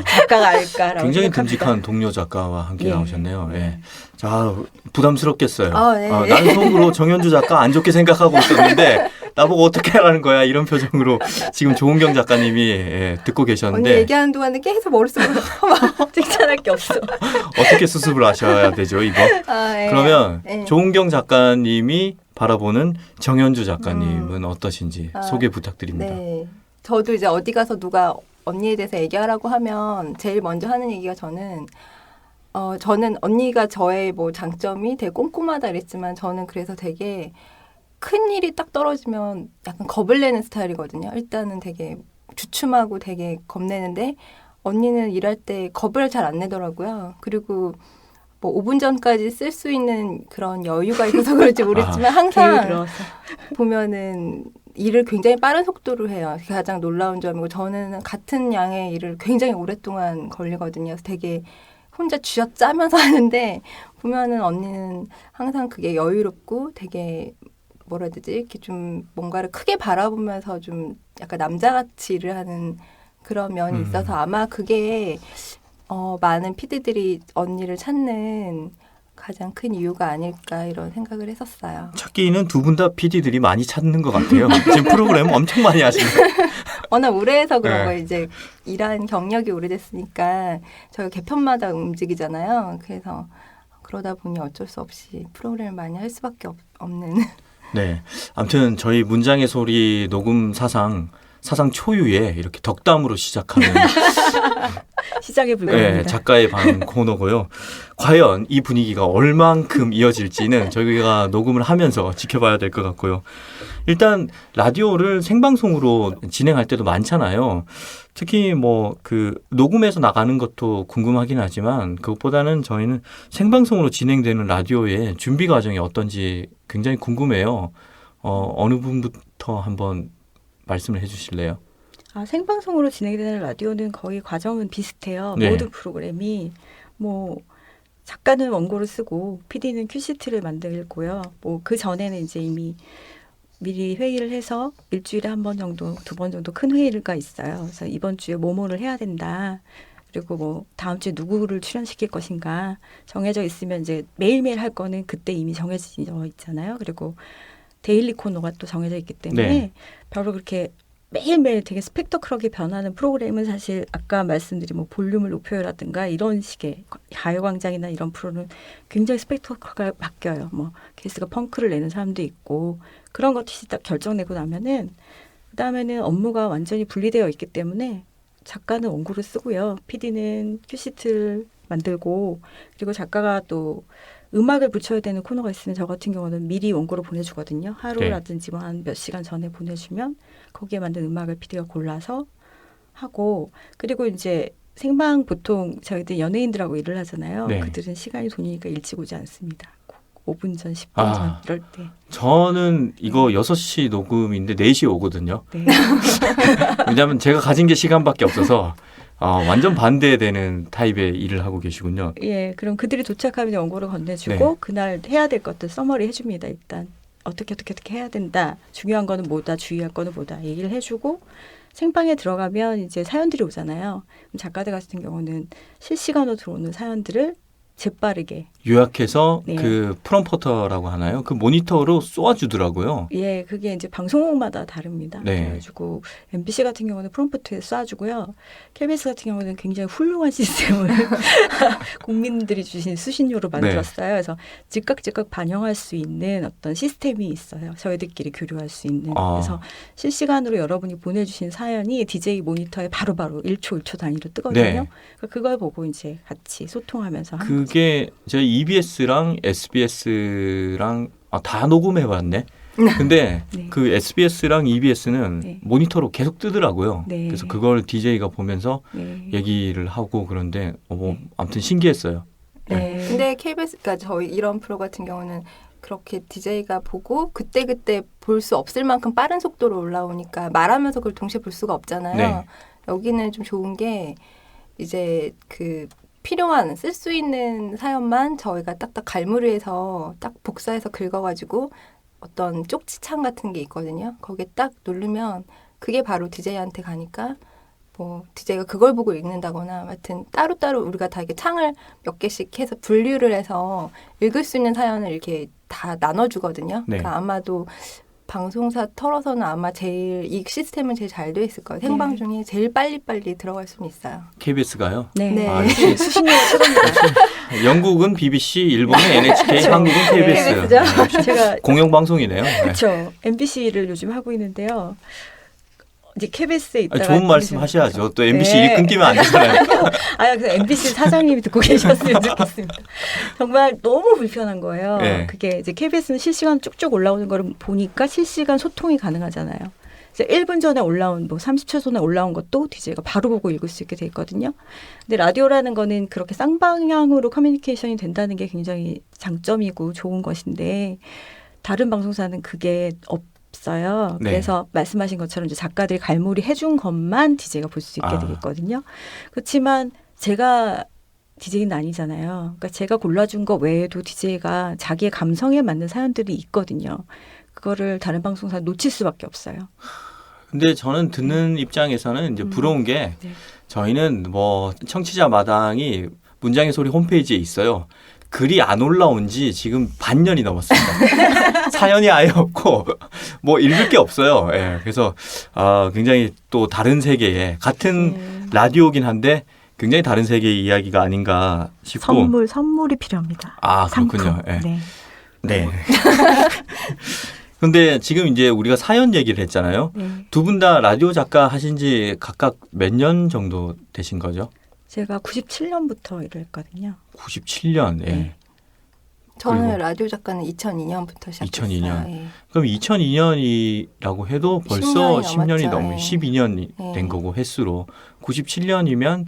작가가 아닐까라고 굉장히 생각합니다. 듬직한 동료 작가와 함께 예. 나오셨네요. 예. 자, 부담스럽겠어요. 네. 난 속으로 정현주 작가 안 좋게 생각하고 있었는데 나보고 어떻게 하라는 거야 이런 표정으로 지금 조은경 작가님이 듣고 언니 계셨는데 얘기하는 동안에 계속 머릿속으로 칭찬할 게 없어. 어떻게 수습을 하셔야 되죠 이거? 네. 그러면 네. 조은경 작가님이 바라보는 정현주 작가님은 어떠신지 소개 부탁드립니다. 네. 저도 이제 어디 가서 누가 언니에 대해서 얘기하라고 하면 제일 먼저 하는 얘기가 저는 언니가 저의 뭐 장점이 되게 꼼꼼하다 그랬지만 저는 그래서 되게 큰 일이 딱 떨어지면 약간 겁을 내는 스타일이거든요. 일단은 되게 주춤하고 되게 겁내는데 언니는 일할 때 겁을 잘 안 내더라고요. 그리고 뭐 5분 전까지 쓸 수 있는 그런 여유가 있어서 그럴지 모르겠지만 항상 보면은 일을 굉장히 빠른 속도로 해요. 그게 가장 놀라운 점이고 저는 같은 양의 일을 굉장히 오랫동안 걸리거든요. 그래서 되게 혼자 쥐어짜면서 하는데 보면은 언니는 항상 그게 여유롭고 되게 뭐라 해야 되지? 이렇게 좀 뭔가를 크게 바라보면서 좀 약간 남자같이 일을 하는 그런 면이 있어서 아마 그게 많은 PD들이 언니를 찾는 가장 큰 이유가 아닐까 이런 생각을 했었어요. 찾기는 두 분 다 PD들이 많이 찾는 것 같아요. 지금 프로그램 엄청 많이 하시는. 워낙 오래 해서 그런 네. 거예요. 이제 일한 경력이 오래됐으니까 저희가 개편마다 움직이잖아요. 그래서 그러다 보니 어쩔 수 없이 프로그램을 많이 할 수밖에 없는. 네. 아무튼 저희 문장의 소리 녹음 사상 초유의 이렇게 덕담으로 시작하는 시작에 불과합니다. 네, 작가의 방 코너고요. 과연 이 분위기가 얼만큼 이어질지는 저희가 녹음을 하면서 지켜봐야 될 것 같고요. 일단 라디오를 생방송으로 진행할 때도 많잖아요. 특히 뭐 그 녹음해서 나가는 것도 궁금하긴 하지만 그것보다는 저희는 생방송으로 진행되는 라디오의 준비 과정이 어떤지 굉장히 궁금해요. 어느 분부터 한번 말씀을 해주실래요? 생방송으로 진행되는 라디오는 거의 과정은 비슷해요. 네. 모든 프로그램이 뭐 작가는 원고를 쓰고 PD는 큐시트를 만들고요. 뭐 그 전에는 이제 이미 미리 회의를 해서 일주일에 한 번 정도, 2번 정도 큰 회의가 있어요. 그래서 이번 주에 뭐뭐를 해야 된다. 그리고 뭐 다음 주에 누구를 출연시킬 것인가 정해져 있으면 이제 매일매일 할 거는 그때 이미 정해져 있잖아요. 그리고 데일리 코너가 또 정해져 있기 때문에 네. 별로 그렇게 매일매일 되게 스펙터클하게 변하는 프로그램은 사실 아까 말씀드린 뭐 볼륨을 높여요라든가 이런 식의 가요광장이나 이런 프로는 굉장히 스펙터클하게 바뀌어요. 뭐 게스트가 펑크를 내는 사람도 있고 그런 것이 딱 결정내고 나면은 그다음에는 업무가 완전히 분리되어 있기 때문에 작가는 원고를 쓰고요. PD는 큐시트를 만들고 그리고 작가가 또 음악을 붙여야 되는 코너가 있으면 저 같은 경우는 미리 원고를 보내주거든요. 하루라든지 뭐 한 몇 시간 전에 보내주면 거기에 맞는 음악을 PD가 골라서 하고 그리고 이제 생방 보통 저희들 연예인들하고 일을 하잖아요. 네. 그들은 시간이 돈이니까 일찍 오지 않습니다. 5분 전, 10분 아. 전 이럴 때. 저는 이거 6시 녹음인데 4시에 오거든요. 네. 왜냐하면 제가 가진 게 시간밖에 없어서 완전 반대되는 타입의 일을 하고 계시군요. 예, 그럼 그들이 도착하면 원고를 건네주고 네. 그날 해야 될 것들 써머리 해줍니다. 일단 어떻게 해야 된다. 중요한 거는 뭐다. 주의할 거는 뭐다. 얘기를 해주고 생방에 들어가면 이제 사연들이 오잖아요. 그럼 작가들 같은 경우는 실시간으로 들어오는 사연들을 재빠르게 요약해서 네. 그 프롬포터라고 하나요? 그 모니터로 쏘아주더라고요. 예, 그게 이제 방송마다 다릅니다. 네. 그래가지고 MBC 같은 경우는 프롬프트에 쏴주고요. KBS 같은 경우는 굉장히 훌륭한 시스템을 국민들이 주신 수신료로 만들었어요. 그래서 즉각 반영할 수 있는 어떤 시스템이 있어요. 저희들끼리 교류할 수 있는. 그래서 실시간으로 여러분이 보내주신 사연이 DJ 모니터에 바로바로 1초 단위로 뜨거든요. 네. 그러니까 그걸 보고 이제 같이 소통하면서 하는 거죠. 그게 저희 EBS랑 SBS랑 다 녹음해봤네. 근데 네. 그 SBS랑 EBS는 네. 모니터로 계속 뜨더라고요. 네. 그래서 그걸 DJ가 보면서 네. 얘기를 하고 그런데 뭐 네. 아무튼 신기했어요. 네. 근데 KBS, 그러니까 저희 이런 프로 같은 경우는 그렇게 DJ가 보고 그때그때 볼 수 없을 만큼 빠른 속도로 올라오니까 말하면서 그걸 동시에 볼 수가 없잖아요. 네. 여기는 좀 좋은 게 이제 그 필요한 쓸 수 있는 사연만 저희가 딱딱 갈무리해서 딱 복사해서 긁어가지고 어떤 쪽지창 같은 게 있거든요. 거기에 딱 누르면 그게 바로 DJ한테 가니까 뭐 DJ가 그걸 보고 읽는다거나 하여튼 따로따로 우리가 다 이렇게 창을 몇 개씩 해서 분류를 해서 읽을 수 있는 사연을 이렇게 다 나눠주거든요. 네. 그러니까 아마도 방송사 털어서는 아마 제일 이 시스템은 제일 잘 돼 있을 거예요. 생방 네. 중에 제일 빨리빨리 들어갈 수는 있어요. KBS가요? 네. 네. 아, 역시 수신료가 최고입니다. 영국은 BBC, 일본은 NHK, 한국은 KBS. KBS 죠? 네, 역시 제가 공영방송이네요. 네. 그렇죠. MBC를 요즘 하고 있는데요. 이제 KBS에 있다가 좋은 말씀 하셔야죠. 또 MBC 네. 일 끊기면 안 되잖아요. 그 MBC 사장님이 듣고 계셨으면 좋겠습니다. 정말 너무 불편한 거예요. 네. 그게 이제 KBS는 실시간 쭉쭉 올라오는 거를 보니까 실시간 소통이 가능하잖아요. 이제 1분 전에 올라온 뭐 30초 전에 올라온 것도 DJ가 바로 보고 읽을 수 있게 돼 있거든요. 근데 라디오라는 거는 그렇게 쌍방향으로 커뮤니케이션이 된다는 게 굉장히 장점이고 좋은 것인데 다른 방송사는 그게 없어요. 네. 그래서 말씀하신 것처럼 이제 작가들이 갈무리 해준 것만 DJ가 볼 수 있게 되겠거든요. 그렇지만 제가 DJ는 아니잖아요. 그러니까 제가 골라준 거 외에도 DJ가 자기의 감성에 맞는 사연들이 있거든요. 그거를 다른 방송사 놓칠 수밖에 없어요. 근데 저는 듣는 입장에서는 이제 부러운 게 네. 저희는 뭐 청취자 마당이 문장의 소리 홈페이지에 있어요. 글이 안 올라온 지 지금 반년이 넘었습니다. 사연이 아예 없고 뭐 읽을 게 없어요. 예, 그래서 굉장히 또 다른 세계에 같은 라디오긴 한데 굉장히 다른 세계의 이야기가 아닌가 싶고 선물이 필요합니다. 그렇군요. 상품. 예. 네. 네. 근데 지금 이제 우리가 사연 얘기를 했잖아요. 네. 두 분 다 라디오 작가 하신 지 각각 몇 년 정도 되신 거죠? 제가 97년부터 일을 했거든요. 97년. 예. 네. 저는 그리고 라디오 작가는 2002년부터 시작했어요. 2002년. 예. 그럼 2002년이라고 해도 벌써 10년이 10년이 넘은 넘었죠. 12년이 네. 된 거고 횟수로 97년이면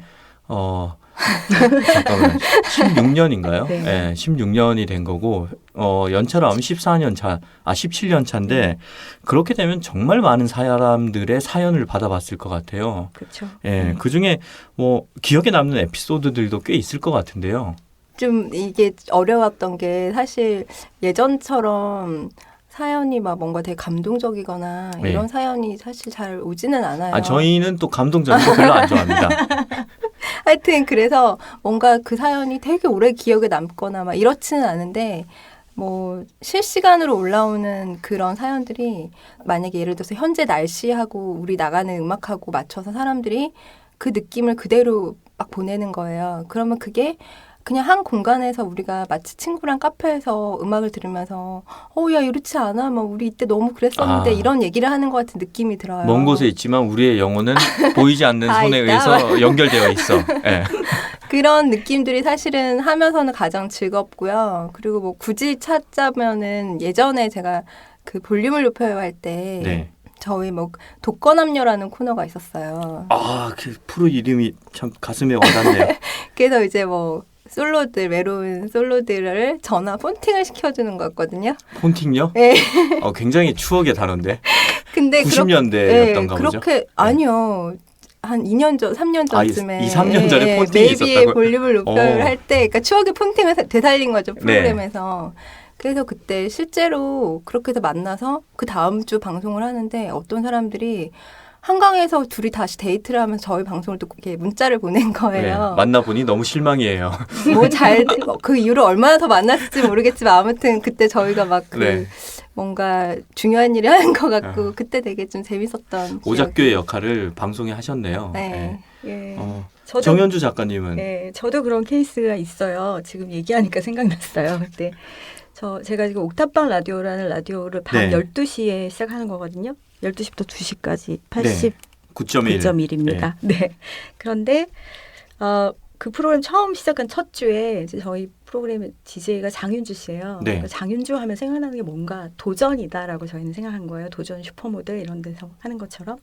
잠깐만 16년인가요? 네. 네, 16년이 된 거고 연차로 하면 14년 차, 17년 차인데 그렇게 되면 정말 많은 사람들의 사연을 받아봤을 것 같아요. 그렇죠. 예, 그 중에 뭐 기억에 남는 에피소드들도 꽤 있을 것 같은데요. 좀 이게 어려웠던 게 사실 예전처럼 사연이 막 뭔가 되게 감동적이거나 네. 이런 사연이 사실 잘 오지는 않아요. 저희는 또 감동적인 거 별로 안 좋아합니다. 하여튼 그래서 뭔가 그 사연이 되게 오래 기억에 남거나 막 이렇지는 않은데 뭐 실시간으로 올라오는 그런 사연들이 만약에 예를 들어서 현재 날씨하고 우리 나가는 음악하고 맞춰서 사람들이 그 느낌을 그대로 막 보내는 거예요. 그러면 그게 그냥 한 공간에서 우리가 마치 친구랑 카페에서 음악을 들으면서 야 이렇지 않아? 막 우리 이때 너무 그랬었는데 이런 얘기를 하는 것 같은 느낌이 들어요. 먼 곳에 있지만 우리의 영혼은 보이지 않는 다 손에 있다. 의해서 연결되어 있어. 예. 그런 느낌들이 사실은 하면서는 가장 즐겁고요. 그리고 뭐 굳이 찾자면은 예전에 제가 그 볼륨을 높여요 할 때 네. 저희 뭐 독거남녀라는 코너가 있었어요. 그 프로 이름이 참 가슴에 와닿네요. 그래서 이제 뭐 솔로들, 외로운 솔로들을 전화 폰팅을 시켜주는 거였거든요. 폰팅요? 네. 굉장히 추억의 단어인데. 근데 90년대였던가 보죠? 그렇게 아니요. 한 2년 전, 3년 전쯤에 2, 3년 전에 폰팅이 메이비의 있었다고요? 볼륨을 높여요 할 때 그러니까 추억의 폰팅을 되살린 거죠. 네. 프로그램에서. 그래서 그때 실제로 그렇게 해서 만나서 그 다음 주 방송을 하는데 어떤 사람들이 한강에서 둘이 다시 데이트를 하면서 저희 방송을 또 이렇게 문자를 보낸 거예요. 만나보니 너무 실망이에요. 그 이후로 얼마나 더 만났을지 모르겠지만 아무튼 그때 저희가 막 네. 뭔가 중요한 일을 하는 것 같고 그때 되게 좀 재밌었던 오작교의 역할을 방송에 하셨네요. 네. 예. 저도, 정현주 작가님은 네, 저도 그런 케이스가 있어요. 지금 얘기하니까 생각났어요. 그때 제가 지금 옥탑방 라디오라는 라디오를 밤 12시에 시작하는 거거든요. 12시부터 2시까지 89.1입니다. 네. 그런데 그 프로그램 처음 시작한 첫 주에 이제 저희 프로그램의 DJ가 장윤주 씨예요. 네. 그러니까 장윤주 하면 생각나는 게 뭔가 도전이다라고 저희는 생각한 거예요. 도전 슈퍼모델 이런 데서 하는 것처럼.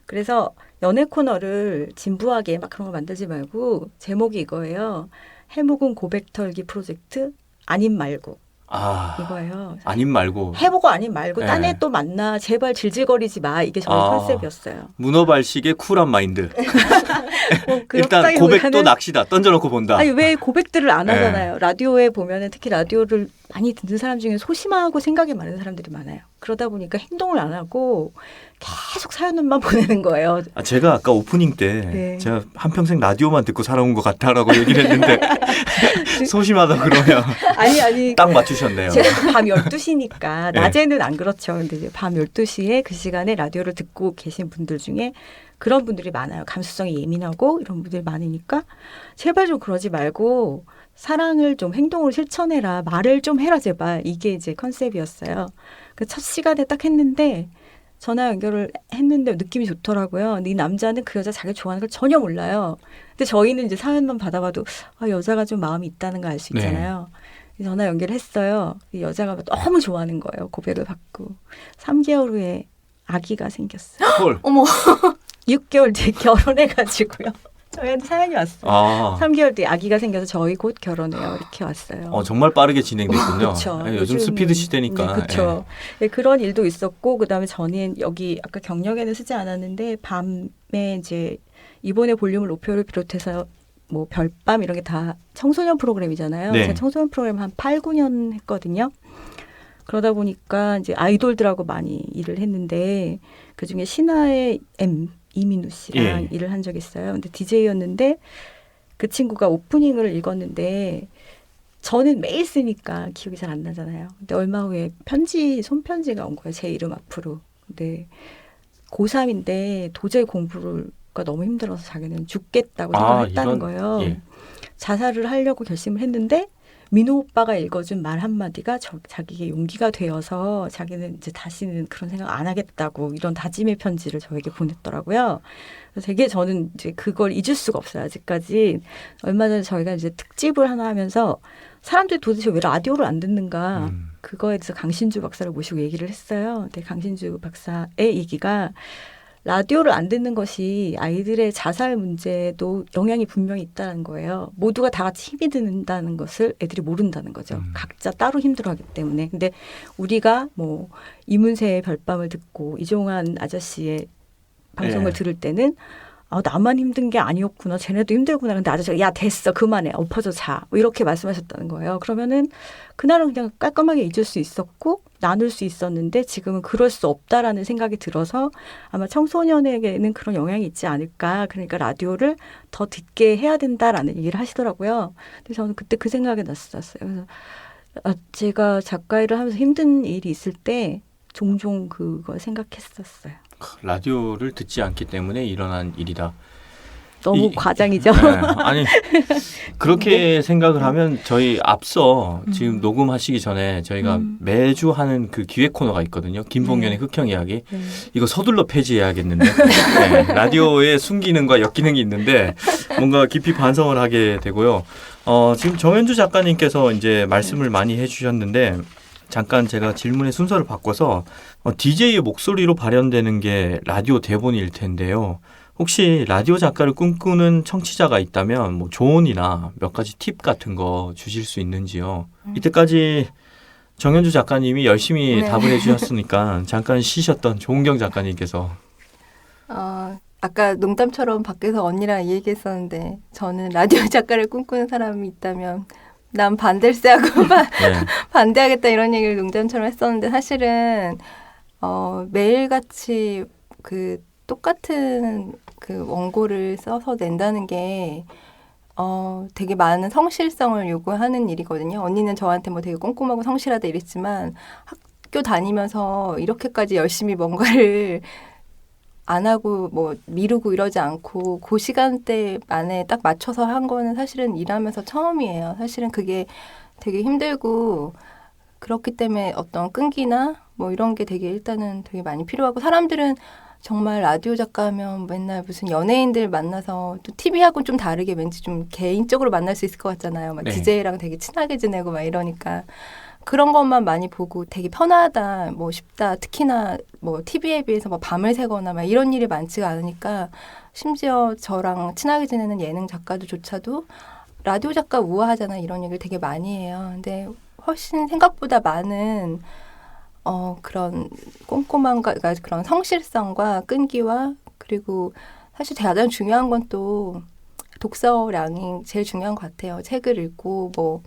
그래서 연애 코너를 진부하게 막 그런 거 만들지 말고 제목이 이거예요. 해묵은 고백 털기 프로젝트 아님 말고. 이거예요. 아님 말고. 해보고 아님 말고 네. 딴 애 또 만나. 제발 질질거리지 마. 이게 저희 컨셉이었어요. 문어발식의 쿨한 마인드. 뭐 일단 고백도 낚시다. 던져놓고 본다. 아니 왜 고백들을 안 하잖아요. 라디오에 보면은 특히 라디오를 많이 듣는 사람 중에 소심하고 생각이 많은 사람들이 많아요. 그러다 보니까 행동을 안 하고 계속 사연만 보내는 거예요. 제가 아까 오프닝 때 제가 한평생 라디오만 듣고 살아온 것 같다라고 얘기를 했는데 소심하다 그러면 아니 딱 맞추셨네요. 제가 밤 12시니까 낮에는 안 그렇죠. 근데 이제 밤 12시에 그 시간에 라디오를 듣고 계신 분들 중에 그런 분들이 많아요. 감수성이 예민하고 이런 분들이 많으니까 제발 좀 그러지 말고 사랑을 좀 행동으로 실천해라. 말을 좀 해라 제발. 이게 이제 컨셉이었어요. 그 첫 시간에 딱 했는데 전화 연결을 했는데 느낌이 좋더라고요. 근데 이 남자는 그 여자 자기 좋아하는 걸 전혀 몰라요. 근데 저희는 이제 사연만 받아봐도 여자가 좀 마음이 있다는 걸 알 수 있잖아요. 전화 연결을 했어요. 이 여자가 너무 좋아하는 거예요. 고백을 받고. 3개월 후에 아기가 생겼어요. 헐. 어머. 6개월 뒤에 결혼해가지고요. 저희한테 사연이 왔어요. 3개월 뒤에 아기가 생겨서 저희 곧 결혼해요. 이렇게 왔어요. 정말 빠르게 진행됐군요. 그렇죠. 요즘 스피드 시대니까. 그렇죠. 그런 일도 있었고 그다음에 저는 여기 아까 경력에는 쓰지 않았는데 밤에 이제 이번에 볼륨을 높여를 비롯해서 뭐 별밤 이런 게 다 청소년 프로그램이잖아요. 제가 청소년 프로그램 한 8, 9년 했거든요. 그러다 보니까 이제 아이돌들하고 많이 일을 했는데 그중에 신화의 이민우 씨랑 일을 한 적이 있어요. 근데 DJ였는데 그 친구가 오프닝을 읽었는데 저는 매일 쓰니까 기억이 잘 안 나잖아요. 근데 얼마 후에 손편지가 온 거예요. 제 이름 앞으로. 근데 고3인데 도저히 공부가 너무 힘들어서 자기는 죽겠다고 생각했다는 거예요. 예. 자살을 하려고 결심을 했는데 민호 오빠가 읽어준 말 한마디가 자기에게 용기가 되어서 자기는 이제 다시는 그런 생각 안 하겠다고 이런 다짐의 편지를 저에게 보냈더라고요. 그래서 되게 저는 이제 그걸 잊을 수가 없어요. 아직까지. 얼마 전에 저희가 이제 특집을 하나 하면서 사람들이 도대체 왜 라디오를 안 듣는가 그거에 대해서 강신주 박사를 모시고 얘기를 했어요. 근데 강신주 박사의 얘기가 라디오를 안 듣는 것이 아이들의 자살 문제도 영향이 분명히 있다는 거예요. 모두가 다 같이 힘이 든다는 것을 애들이 모른다는 거죠. 각자 따로 힘들어하기 때문에. 근데 우리가 뭐 이문세의 별밤을 듣고 이종환 아저씨의 방송을 들을 때는 나만 힘든 게 아니었구나. 쟤네도 힘들구나. 근데 아저씨가 야 됐어. 그만해. 엎어져 자. 뭐 이렇게 말씀하셨다는 거예요. 그러면은 그날은 그냥 깔끔하게 잊을 수 있었고 나눌 수 있었는데 지금은 그럴 수 없다라는 생각이 들어서 아마 청소년에게는 그런 영향이 있지 않을까. 그러니까 라디오를 더 듣게 해야 된다라는 얘기를 하시더라고요. 근데 저는 그때 그 생각이 났었어요. 그래서 제가 작가 일을 하면서 힘든 일이 있을 때 종종 그걸 생각했었어요. 라디오를 듣지 않기 때문에 일어난 일이다. 너무 과장이죠. 네, 아니 그렇게 생각을 하면 저희 앞서 지금 녹음하시기 전에 저희가 매주 하는 그 기획 코너가 있거든요. 김봉현의 흑형 이야기. 이거 서둘러 폐지해야겠는데 네, 라디오에 순기능과 역기능이 있는데 뭔가 깊이 반성을 하게 되고요. 지금 정현주 작가님께서 이제 말씀을 많이 해주셨는데 잠깐 제가 질문의 순서를 바꿔서 DJ의 목소리로 발현되는 게 라디오 대본일 텐데요. 혹시 라디오 작가를 꿈꾸는 청취자가 있다면 뭐 조언이나 몇 가지 팁 같은 거 주실 수 있는지요? 이때까지 정현주 작가님이 열심히 답을 해주셨으니까 잠깐 쉬셨던 조은경 작가님께서 아까 농담처럼 밖에서 언니랑 이 얘기했었는데 저는 라디오 작가를 꿈꾸는 사람이 있다면 난 반댈세하고 반대하겠다 이런 얘기를 농담처럼 했었는데 사실은 매일같이 그 똑같은 그 원고를 써서 낸다는 게 되게 많은 성실성을 요구하는 일이거든요. 언니는 저한테 뭐 되게 꼼꼼하고 성실하다 이랬지만 학교 다니면서 이렇게까지 열심히 뭔가를 안 하고 뭐 미루고 이러지 않고 그 시간대 안에 딱 맞춰서 한 거는 사실은 일하면서 처음이에요. 사실은 그게 되게 힘들고 그렇기 때문에 어떤 끈기나 뭐 이런 게 되게 일단은 되게 많이 필요하고 사람들은 정말 라디오 작가 하면 맨날 무슨 연예인들 만나서 또 TV하고는 좀 다르게 왠지 좀 개인적으로 만날 수 있을 것 같잖아요. 막 네. DJ랑 되게 친하게 지내고 막 이러니까 그런 것만 많이 보고 되게 편하다, 뭐 쉽다. 특히나 뭐 TV에 비해서 뭐 밤을 새거나 막 이런 일이 많지가 않으니까 심지어 저랑 친하게 지내는 예능 작가들조차도 라디오 작가 우아하잖아 이런 얘기를 되게 많이 해요. 근데 훨씬 생각보다 많은 그런 꼼꼼함과 그러니까 그런 성실성과 끈기와 그리고 사실 가장 중요한 건 또 독서량이 제일 중요한 것 같아요. 책을 읽고 뭐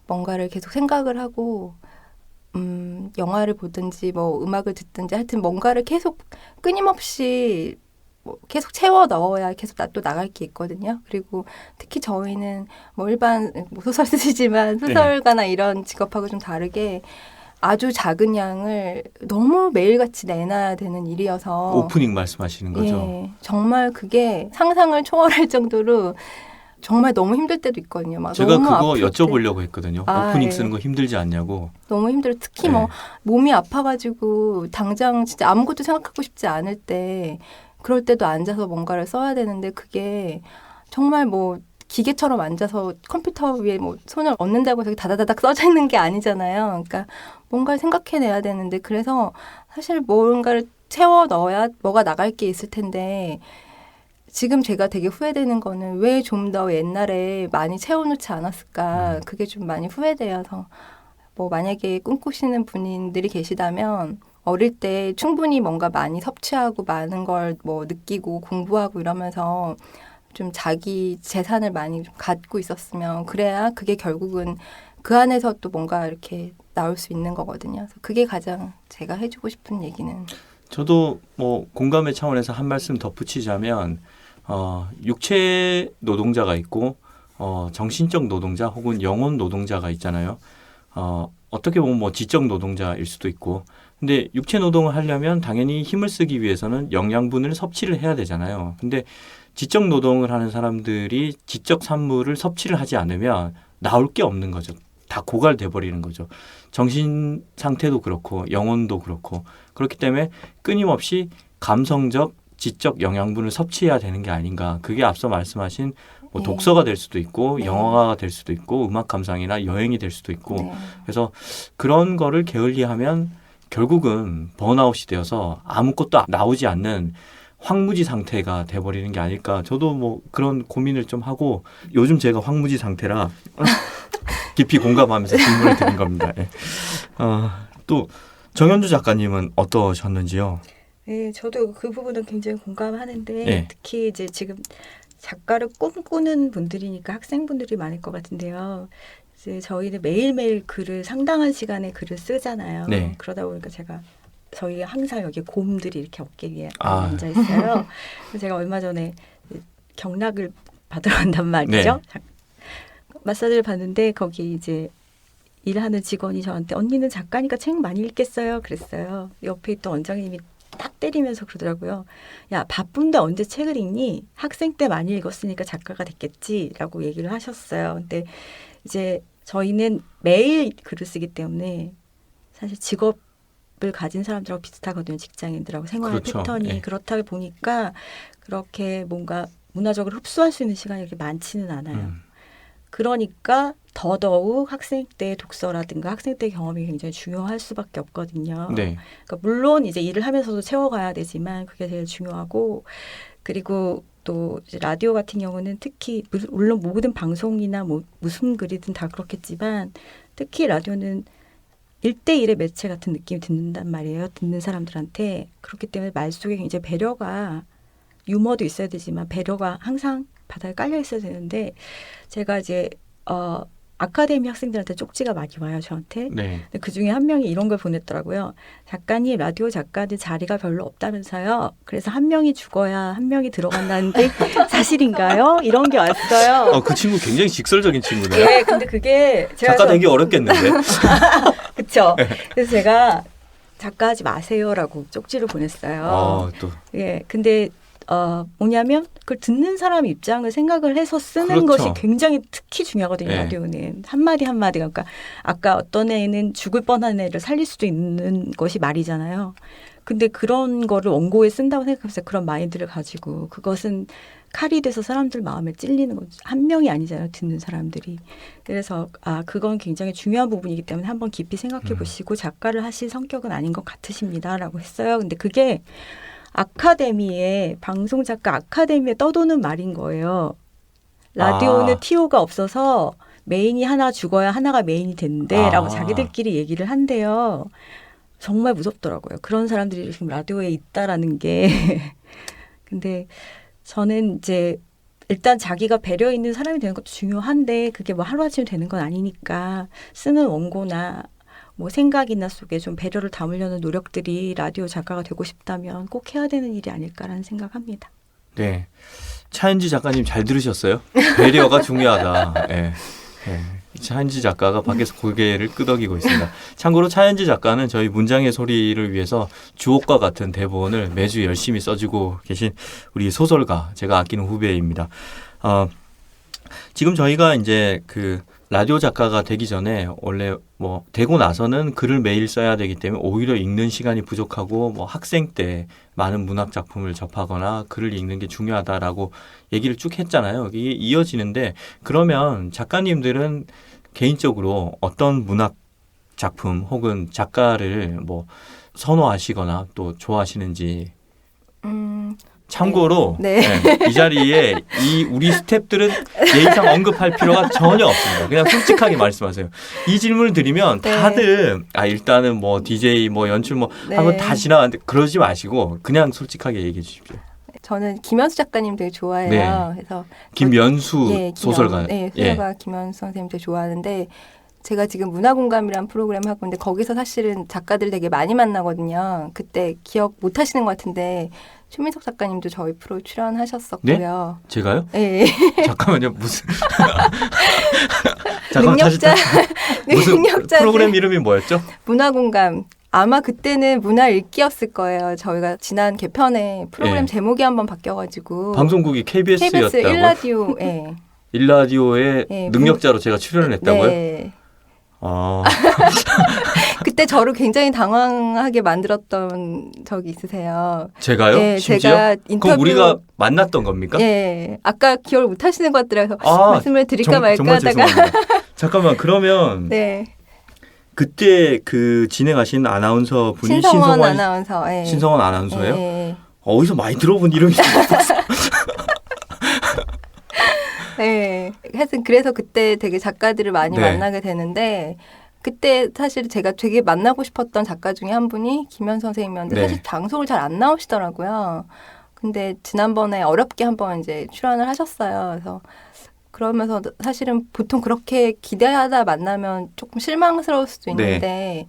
뭔가를 계속 생각을 하고 영화를 보든지 뭐 음악을 듣든지 하여튼 뭔가를 계속 끊임없이 뭐 계속 채워 넣어야 계속 또 나갈 게 있거든요. 그리고 특히 저희는 뭐 일반 뭐 소설 쓰시지만 소설가나 이런 직업하고 좀 다르게 아주 작은 양을 너무 매일같이 내놔야 되는 일이어서 오프닝 말씀하시는 거죠? 예, 정말 그게 상상을 초월할 정도로 정말 너무 힘들 때도 있거든요. 막 제가 너무 그거 아플 때. 여쭤보려고 했거든요. 오프닝 예. 쓰는 거 힘들지 않냐고. 너무 힘들어. 특히 뭐 몸이 아파가지고 당장 진짜 아무것도 생각하고 싶지 않을 때 그럴 때도 앉아서 뭔가를 써야 되는데 그게 정말 뭐 기계처럼 앉아서 컴퓨터 위에 뭐 손을 얹는다고 해서 다다다닥 써져 있는 게 아니잖아요. 그러니까 뭔가를 생각해내야 되는데 그래서 사실 뭔가를 채워 넣어야 뭐가 나갈 게 있을 텐데 지금 제가 되게 후회되는 거는 왜 좀 더 옛날에 많이 채워놓지 않았을까. 그게 좀 많이 후회되어서 뭐 만약에 꿈꾸시는 분들이 계시다면 어릴 때 충분히 뭔가 많이 섭취하고 많은 걸 뭐 느끼고 공부하고 이러면서 좀 자기 재산을 많이 좀 갖고 있었으면 그래야 그게 결국은 그 안에서 또 뭔가 이렇게 나올 수 있는 거거든요. 그래서 그게 가장 제가 해주고 싶은 얘기는. 저도 뭐 공감의 차원에서 한 말씀 덧붙이자면 육체 노동자가 있고 정신적 노동자 혹은 영혼 노동자가 있잖아요. 어떻게 보면 뭐 지적 노동자일 수도 있고, 근데 육체 노동을 하려면 당연히 힘을 쓰기 위해서는 영양분을 섭취를 해야 되잖아요. 근데 지적 노동을 하는 사람들이 지적 산물을 섭취를 하지 않으면 나올 게 없는 거죠. 다 고갈돼 버리는 거죠. 정신 상태도 그렇고 영혼도 그렇고, 그렇기 때문에 끊임없이 감성적, 지적 영양분을 섭취해야 되는 게 아닌가. 그게 앞서 말씀하신 뭐 네. 독서가 될 수도 있고 네. 영화가 될 수도 있고 음악 감상이나 여행이 될 수도 있고, 네. 그래서 그런 거를 게을리하면 결국은 번아웃이 되어서 아무것도 나오지 않는 황무지 상태가 돼버리는 게 아닐까. 저도 뭐 그런 고민을 좀 하고, 요즘 제가 황무지 상태라 깊이 공감하면서 질문을 드린 겁니다. 예. 또 정현주 작가님은 어떠셨는지요? 네, 저도 그 부분은 굉장히 공감하는데 네. 특히 이제 지금 작가를 꿈꾸는 분들이니까 학생분들이 많을 것 같은데요. 이제 저희는 매일매일 상당한 시간에 글을 쓰잖아요. 네. 그러다 보니까 저희 항상 여기 곰들이 이렇게 어깨 위에 아. 앉아 있어요. 그래서 제가 얼마 전에 경락을 받으러 간단 말이죠. 마사지를 받는데 거기 이제 일하는 직원이 저한테 언니는 작가니까 책 많이 읽겠어요. 그랬어요. 옆에 있던 원장님이 딱 때리면서 그러더라고요. 야, 바쁜데 언제 책을 읽니? 학생 때 많이 읽었으니까 작가가 됐겠지라고 얘기를 하셨어요. 근데 이제 저희는 매일 글을 쓰기 때문에 사실 직업을 가진 사람들하고 비슷하거든요. 직장인들하고 생활 그렇죠. 패턴이. 네. 그렇다 보니까 그렇게 뭔가 문화적으로 흡수할 수 있는 시간이 이렇게 많지는 않아요. 그러니까 더더욱 학생 때 독서라든가 학생 때 경험이 굉장히 중요할 수밖에 없거든요. 네. 그러니까 물론 이제 일을 하면서도 채워가야 되지만 그게 제일 중요하고, 그리고 또 이제 라디오 같은 경우는 특히 물론 모든 방송이나 뭐 무슨 글이든 다 그렇겠지만 특히 라디오는 1대1의 매체 같은 느낌이 든단 말이에요. 듣는 사람들한테. 그렇기 때문에 말 속에 굉장히 배려가, 유머도 있어야 되지만 배려가 항상 바닥에 깔려 있어야 되는데, 제가 이제 아카데미 학생들한테 쪽지가 많이 와요, 저한테. 네. 근데 그중에 한 명이 이런 걸 보냈더라고요. 작가님, 라디오 작가들 자리가 별로 없다면서요. 그래서 한 명이 죽어야 한 명이 들어간다는데 사실인가요? 이런 게 왔어요. 그 친구 굉장히 직설적인 친구네요. 예, 근데 그게 제가 작가 되기 어렵겠는데. 그렇죠. 그래서 제가 작가 하지 마세요라고 쪽지를 보냈어요. 또 예, 근데 뭐냐면 그걸 듣는 사람 입장을 생각을 해서 쓰는 그렇죠. 것이 굉장히 특히 중요하거든요. 네. 라디오는 한마디 한마디가. 그러니까 아까 어떤 애는 죽을 뻔한 애를 살릴 수도 있는 것이 말이잖아요. 근데 그런 거를 원고에 쓴다고 생각하면서 그런 마인드를 가지고, 그것은 칼이 돼서 사람들 마음에 찔리는 거죠. 한 명이 아니잖아요, 듣는 사람들이. 그래서 그건 굉장히 중요한 부분이기 때문에 한번 깊이 생각해 보시고 작가를 하실 성격은 아닌 것 같으십니다라고 했어요. 근데 그게 아카데미에, 방송작가 아카데미에 떠도는 말인 거예요. 라디오는 TO가 없어서 메인이 하나 죽어야 하나가 메인이 된대 라고 자기들끼리 얘기를 한대요. 정말 무섭더라고요. 그런 사람들이 지금 라디오에 있다라는 게. 근데 저는 이제 일단 자기가 배려 있는 사람이 되는 것도 중요한데 그게 뭐 하루아침에 되는 건 아니니까 쓰는 원고나 뭐 생각이나 속에 좀 배려를 담으려는 노력들이 라디오 작가가 되고 싶다면 꼭 해야 되는 일이 아닐까라는 생각합니다. 네. 차은지 작가님 잘 들으셨어요? 배려가 중요하다. 네. 네. 차은지 작가가 밖에서 고개를 끄덕이고 있습니다. 참고로 차은지 작가는 저희 문장의 소리를 위해서 주옥과 같은 대본을 매주 열심히 써주고 계신 우리 소설가, 제가 아끼는 후배입니다. 지금 저희가 이제 라디오 작가가 되기 전에 원래 뭐 되고 나서는 글을 매일 써야 되기 때문에 오히려 읽는 시간이 부족하고 뭐 학생 때 많은 문학 작품을 접하거나 글을 읽는 게 중요하다라고 얘기를 쭉 했잖아요. 이게 이어지는데, 그러면 작가님들은 개인적으로 어떤 문학 작품 혹은 작가를 뭐 선호하시거나 또 좋아하시는지. 참고로 네. 이 자리에 우리 스태프들은 예의상 언급할 필요가 전혀 없습니다. 그냥 솔직하게 말씀하세요. 이 질문을 드리면 네. 다들 일단은 뭐 DJ 뭐 연출 뭐 네. 하면 다 지나가는데 그러지 마시고 그냥 솔직하게 얘기해 주십시오. 저는 김현수 작가님 되게 좋아해요. 네. 그래서 김연수 소설가. 네, 소설가 김현수 선생님 되게 좋아하는데, 제가 지금 문화공감이라는 프로그램을 하고 있는데 거기서 사실은 작가들 되게 많이 만나거든요. 그때 기억 못 하시는 것 같은데 최민석 작가님도 저희 프로 출연하셨었고요. 제가요? 네. 잠깐만요. 무슨 잠깐만 다시 능력자, 무슨 능력자 프로그램 이름이 뭐였죠? 문화공감. 아마 그때는 문화 읽기였을 거예요. 저희가 지난 개편에 프로그램 예. 제목이 한번 바뀌어가지고 방송국이 KBS KBS였다고. 1라디오. 예. 일라디오의 예, 능력자로 제가 출연을 했다고요? 네. 아, 그때 저를 굉장히 당황하게 만들었던 적이 있으세요. 제가요? 네, 심지어? 제가 인터뷰. 그럼 우리가 만났던 겁니까? 예. 아까 기억을 못 하시는 것 같더라고요. 아, 말씀을 드릴까 말까 정말 하다가. 죄송합니다. 잠깐만 그러면 네. 그때 그 진행하신 아나운서 분이 신성원 아나운서. 예. 신성원 아나운서예요? 예. 어디서 많이 들어본 이름이 네. 하여튼 그래서 그때 되게 작가들을 많이 네. 만나게 되는데 그때 사실 제가 되게 만나고 싶었던 작가 중에 한 분이 김현 선생님이었는데 네. 사실 방송을 잘 안 나오시더라고요. 근데 지난번에 어렵게 한번 이제 출연을 하셨어요. 그래서 그러면서 사실은 보통 그렇게 기대하다 만나면 조금 실망스러울 수도 있는데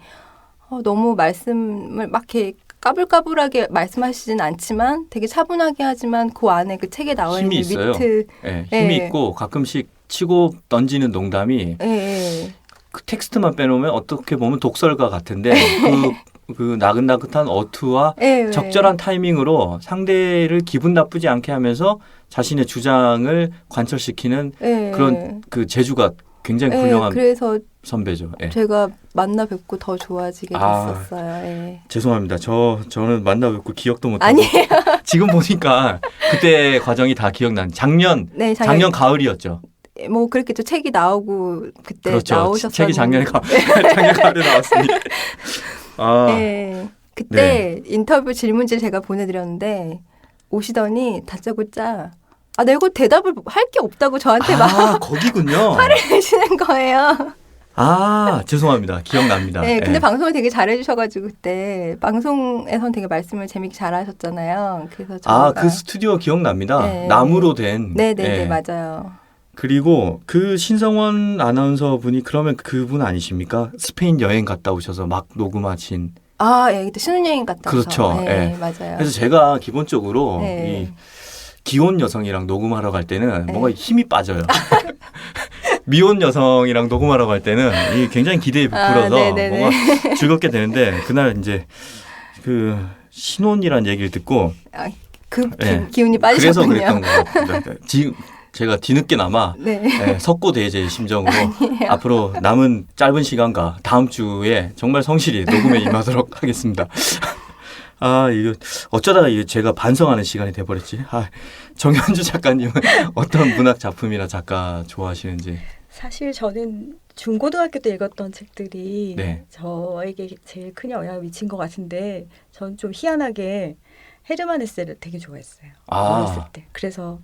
너무 말씀을 막 이렇게 까불까불하게 말씀하시진 않지만 되게 차분하게 하지만 그 안에 그 책에 나와 있는 힘이 있어요. 미트 네, 힘이 예. 있고 가끔씩 치고 던지는 농담이 예, 예. 그 텍스트만 빼놓으면 어떻게 보면 독설가 같은데 그 나긋나긋한 어투와 예, 예. 적절한 타이밍으로 상대를 기분 나쁘지 않게 하면서 자신의 주장을 관철시키는 예, 그런 그 재주가 굉장히 예, 훌륭한 그래서 선배죠. 예. 제가 만나 뵙고 더 좋아지게 아. 됐었어요. 예. 죄송합니다. 저는 만나 뵙고 기억도 못하고 아니에요. 지금 보니까 그때 과정이 다 기억나는 작년 네, 작년 가을이었죠. 뭐 그렇겠죠. 책이 나오고 그때 그렇죠. 나오셨었는데. 책이 작년 가을에 나왔으니. 아, 네. 그때 인터뷰 질문지를 제가 보내드렸는데 오시더니 다짜고짜 나 이거 대답을 할 게 없다고 저한테 막 거기군요. 내시는 거예요. 아, 죄송합니다. 기억납니다. 네, 근데 예. 방송을 되게 잘해주셔가지고 그때 방송에선 되게 말씀을 재밌게 잘하셨잖아요. 그래서 저희가 그 스튜디오 기억납니다. 네. 나무로 된. 네네네 예. 맞아요. 그리고 그 신성원 아나운서 분이 그러면 그분 아니십니까? 스페인 여행 갔다 오셔서 막 녹음하신. 예, 그때 신혼여행 갔다 와서. 그렇죠. 네, 예. 맞아요. 그래서 제가 기본적으로 네. 이 기혼 여성이랑 녹음하러 갈 때는 네. 뭔가 힘이 빠져요. 미혼 여성이랑 녹음하러 갈 때는 이 굉장히 기대에 부풀어서 네네네. 뭔가 즐겁게 되는데 그날 이제 그 신혼이란 얘기를 듣고 네. 기운이 그래서 빠지셨군요. 그랬던 것 같습니다. 지금 제가 뒤늦게나마 네. 석고대죄의 심정으로 앞으로 남은 짧은 시간과 다음 주에 정말 성실히 녹음에 임하도록 하겠습니다. 이거 어쩌다가 이게 제가 반성하는 시간이 돼버렸지. 정현주 작가님은 어떤 문학 작품이나 작가 좋아하시는지. 사실 저는 중고등학교 때 읽었던 책들이 네. 저에게 제일 큰 영향을 미친 것 같은데 저는 좀 희한하게 헤르만 헤세를 되게 좋아했어요. 어렸을 때. 그래서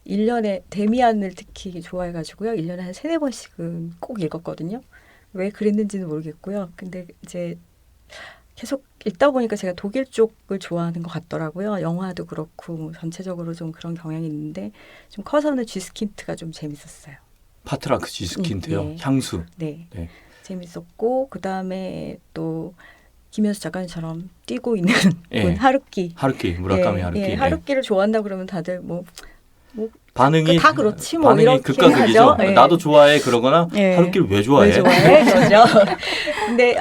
1년에 데미안을 특히 좋아해가지고요. 1년에 한 3-4번씩은 꼭 읽었거든요. 왜 그랬는지는 모르겠고요. 근데 이제 계속 읽다 보니까 제가 독일 쪽을 좋아하는 것 같더라고요. 영화도 그렇고 뭐 전체적으로 좀 그런 경향이 있는데 좀 커서는 쥐스킨트가 좀 재밌었어요. 파트라크 쥐스킨트요. 네. 향수. 네. 네. 재밌었고 그다음에 또 김현수 작가님처럼 뛰고 있는 예. 분 하루키. 무라카미 하루키. 예, 하루키를 좋아한다 그러면 다들 뭐 반응이 다 그렇지 뭐 반응이 이렇게 극과 극이죠. 하죠. 예. 나도 좋아해 그러거나 예. 하루키를 왜 좋아해? 왜 좋아해? 그러죠. 근데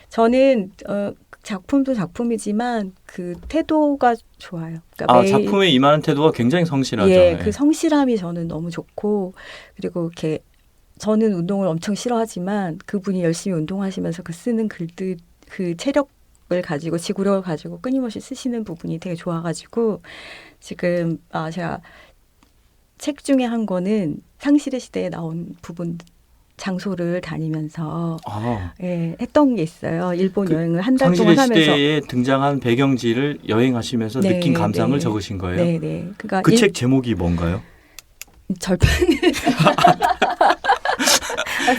저는 작품도 작품이지만 그 태도가 좋아요. 그러니까 매일 작품에 임하는 태도가 굉장히 성실하죠. 예, 그 성실함이 저는 너무 좋고 그리고 이렇게 저는 운동을 엄청 싫어하지만 그분이 열심히 운동하시면서 그 쓰는 글들 그 체력을 가지고 지구력을 가지고 끊임없이 쓰시는 부분이 되게 좋아가지고 지금 제가 책 중에 한 거는 상실의 시대에 나온 부분 장소를 다니면서 했던 게 있어요. 일본 여행을 한 달 동안 하면서. 상실의 시대에 등장한 배경지를 여행하시면서 느낀 감상을 적으신 거예요? 네. 그러니까 그 책 제목이 뭔가요? 절판.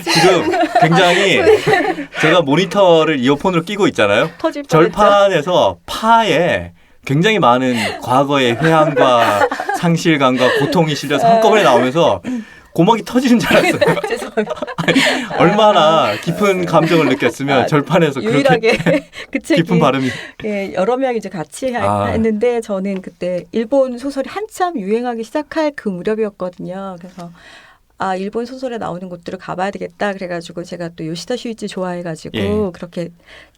지금 굉장히 제가 모니터를 이어폰으로 끼고 있잖아요. 터질 뻔했죠. 절판에서 파에 굉장히 많은 과거의 회한과 상실감과 고통이 실려서 한꺼번에 나오면서 고막이 터지는 줄 알았어요. 죄송합니다. 얼마나 깊은 감정을 느꼈으면 아, 절판에서 그렇게 유일하게 그 책이 깊은 발음이. 예, 여러 명이 이제 같이 아. 했는데 저는 그때 일본 소설이 한참 유행하기 시작할 그 무렵이었거든요. 그래서 일본 소설에 나오는 곳들을 가봐야 되겠다. 그래가지고 제가 또 요시다 슈이치 좋아해가지고 예. 그렇게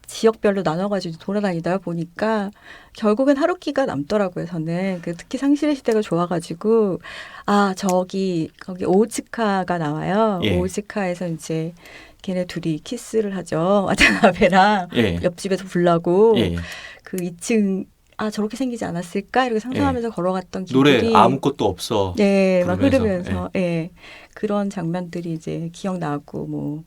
지역별로 나눠가지고 돌아다니다 보니까 결국엔 하루키가 남더라고요. 저는 특히 상실의 시대가 좋아가지고 거기 오우츠카가 나와요. 예. 오우츠카에서 이제 걔네 둘이 키스를 하죠. 와타나베랑 예. 옆집에서 불나고 예. 그 2층 저렇게 생기지 않았을까 이렇게 상상하면서 걸어갔던 노래 길들이 아무것도 없어. 네, 막 부르면서, 흐르면서 그런 장면들이 이제 기억나고 뭐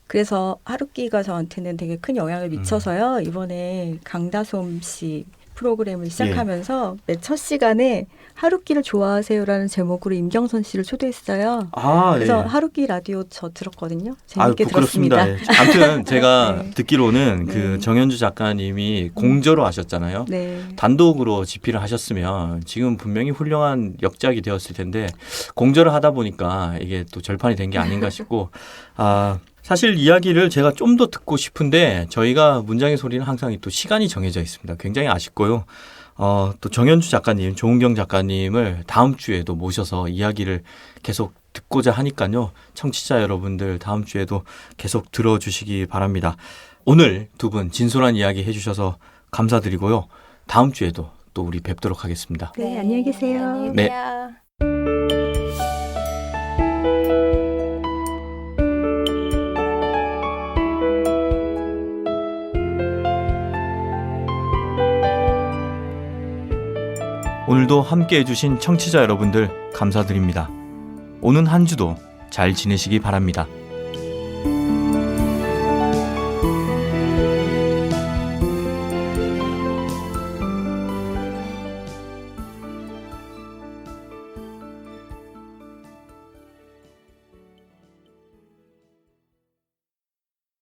그래서 하루키가 저한테는 되게 큰 영향을 미쳐서요. 이번에 강다솜 씨 프로그램을 시작하면서 맨 첫 시간에 하루키를 좋아하세요라는 제목으로 임경선 씨를 초대했어요. 그래서 하루키 라디오 저 들었거든요. 재밌게 부끄럽습니다. 들었습니다. 예. 아무튼 제가 네. 듣기로는 그 네. 정현주 작가님이 공저로 하셨잖아요. 네. 단독으로 집필을 하셨으면 지금 분명히 훌륭한 역작이 되었을 텐데 공저를 하다 보니까 이게 또 절판이 된 게 아닌가 싶고 사실 이야기를 제가 좀 더 듣고 싶은데 저희가 문장의 소리는 항상 또 시간이 정해져 있습니다. 굉장히 아쉽고요. 또 정현주 작가님, 조은경 작가님을 다음 주에도 모셔서 이야기를 계속 듣고자 하니까요. 청취자 여러분들 다음 주에도 계속 들어주시기 바랍니다. 오늘 두 분 진솔한 이야기 해주셔서 감사드리고요. 다음 주에도 또 우리 뵙도록 하겠습니다. 네, 안녕히 계세요. 안녕히 네. 계세요. 오늘도 함께 해주신 청취자 여러분들 감사드립니다. 오는 한 주도 잘 지내시기 바랍니다.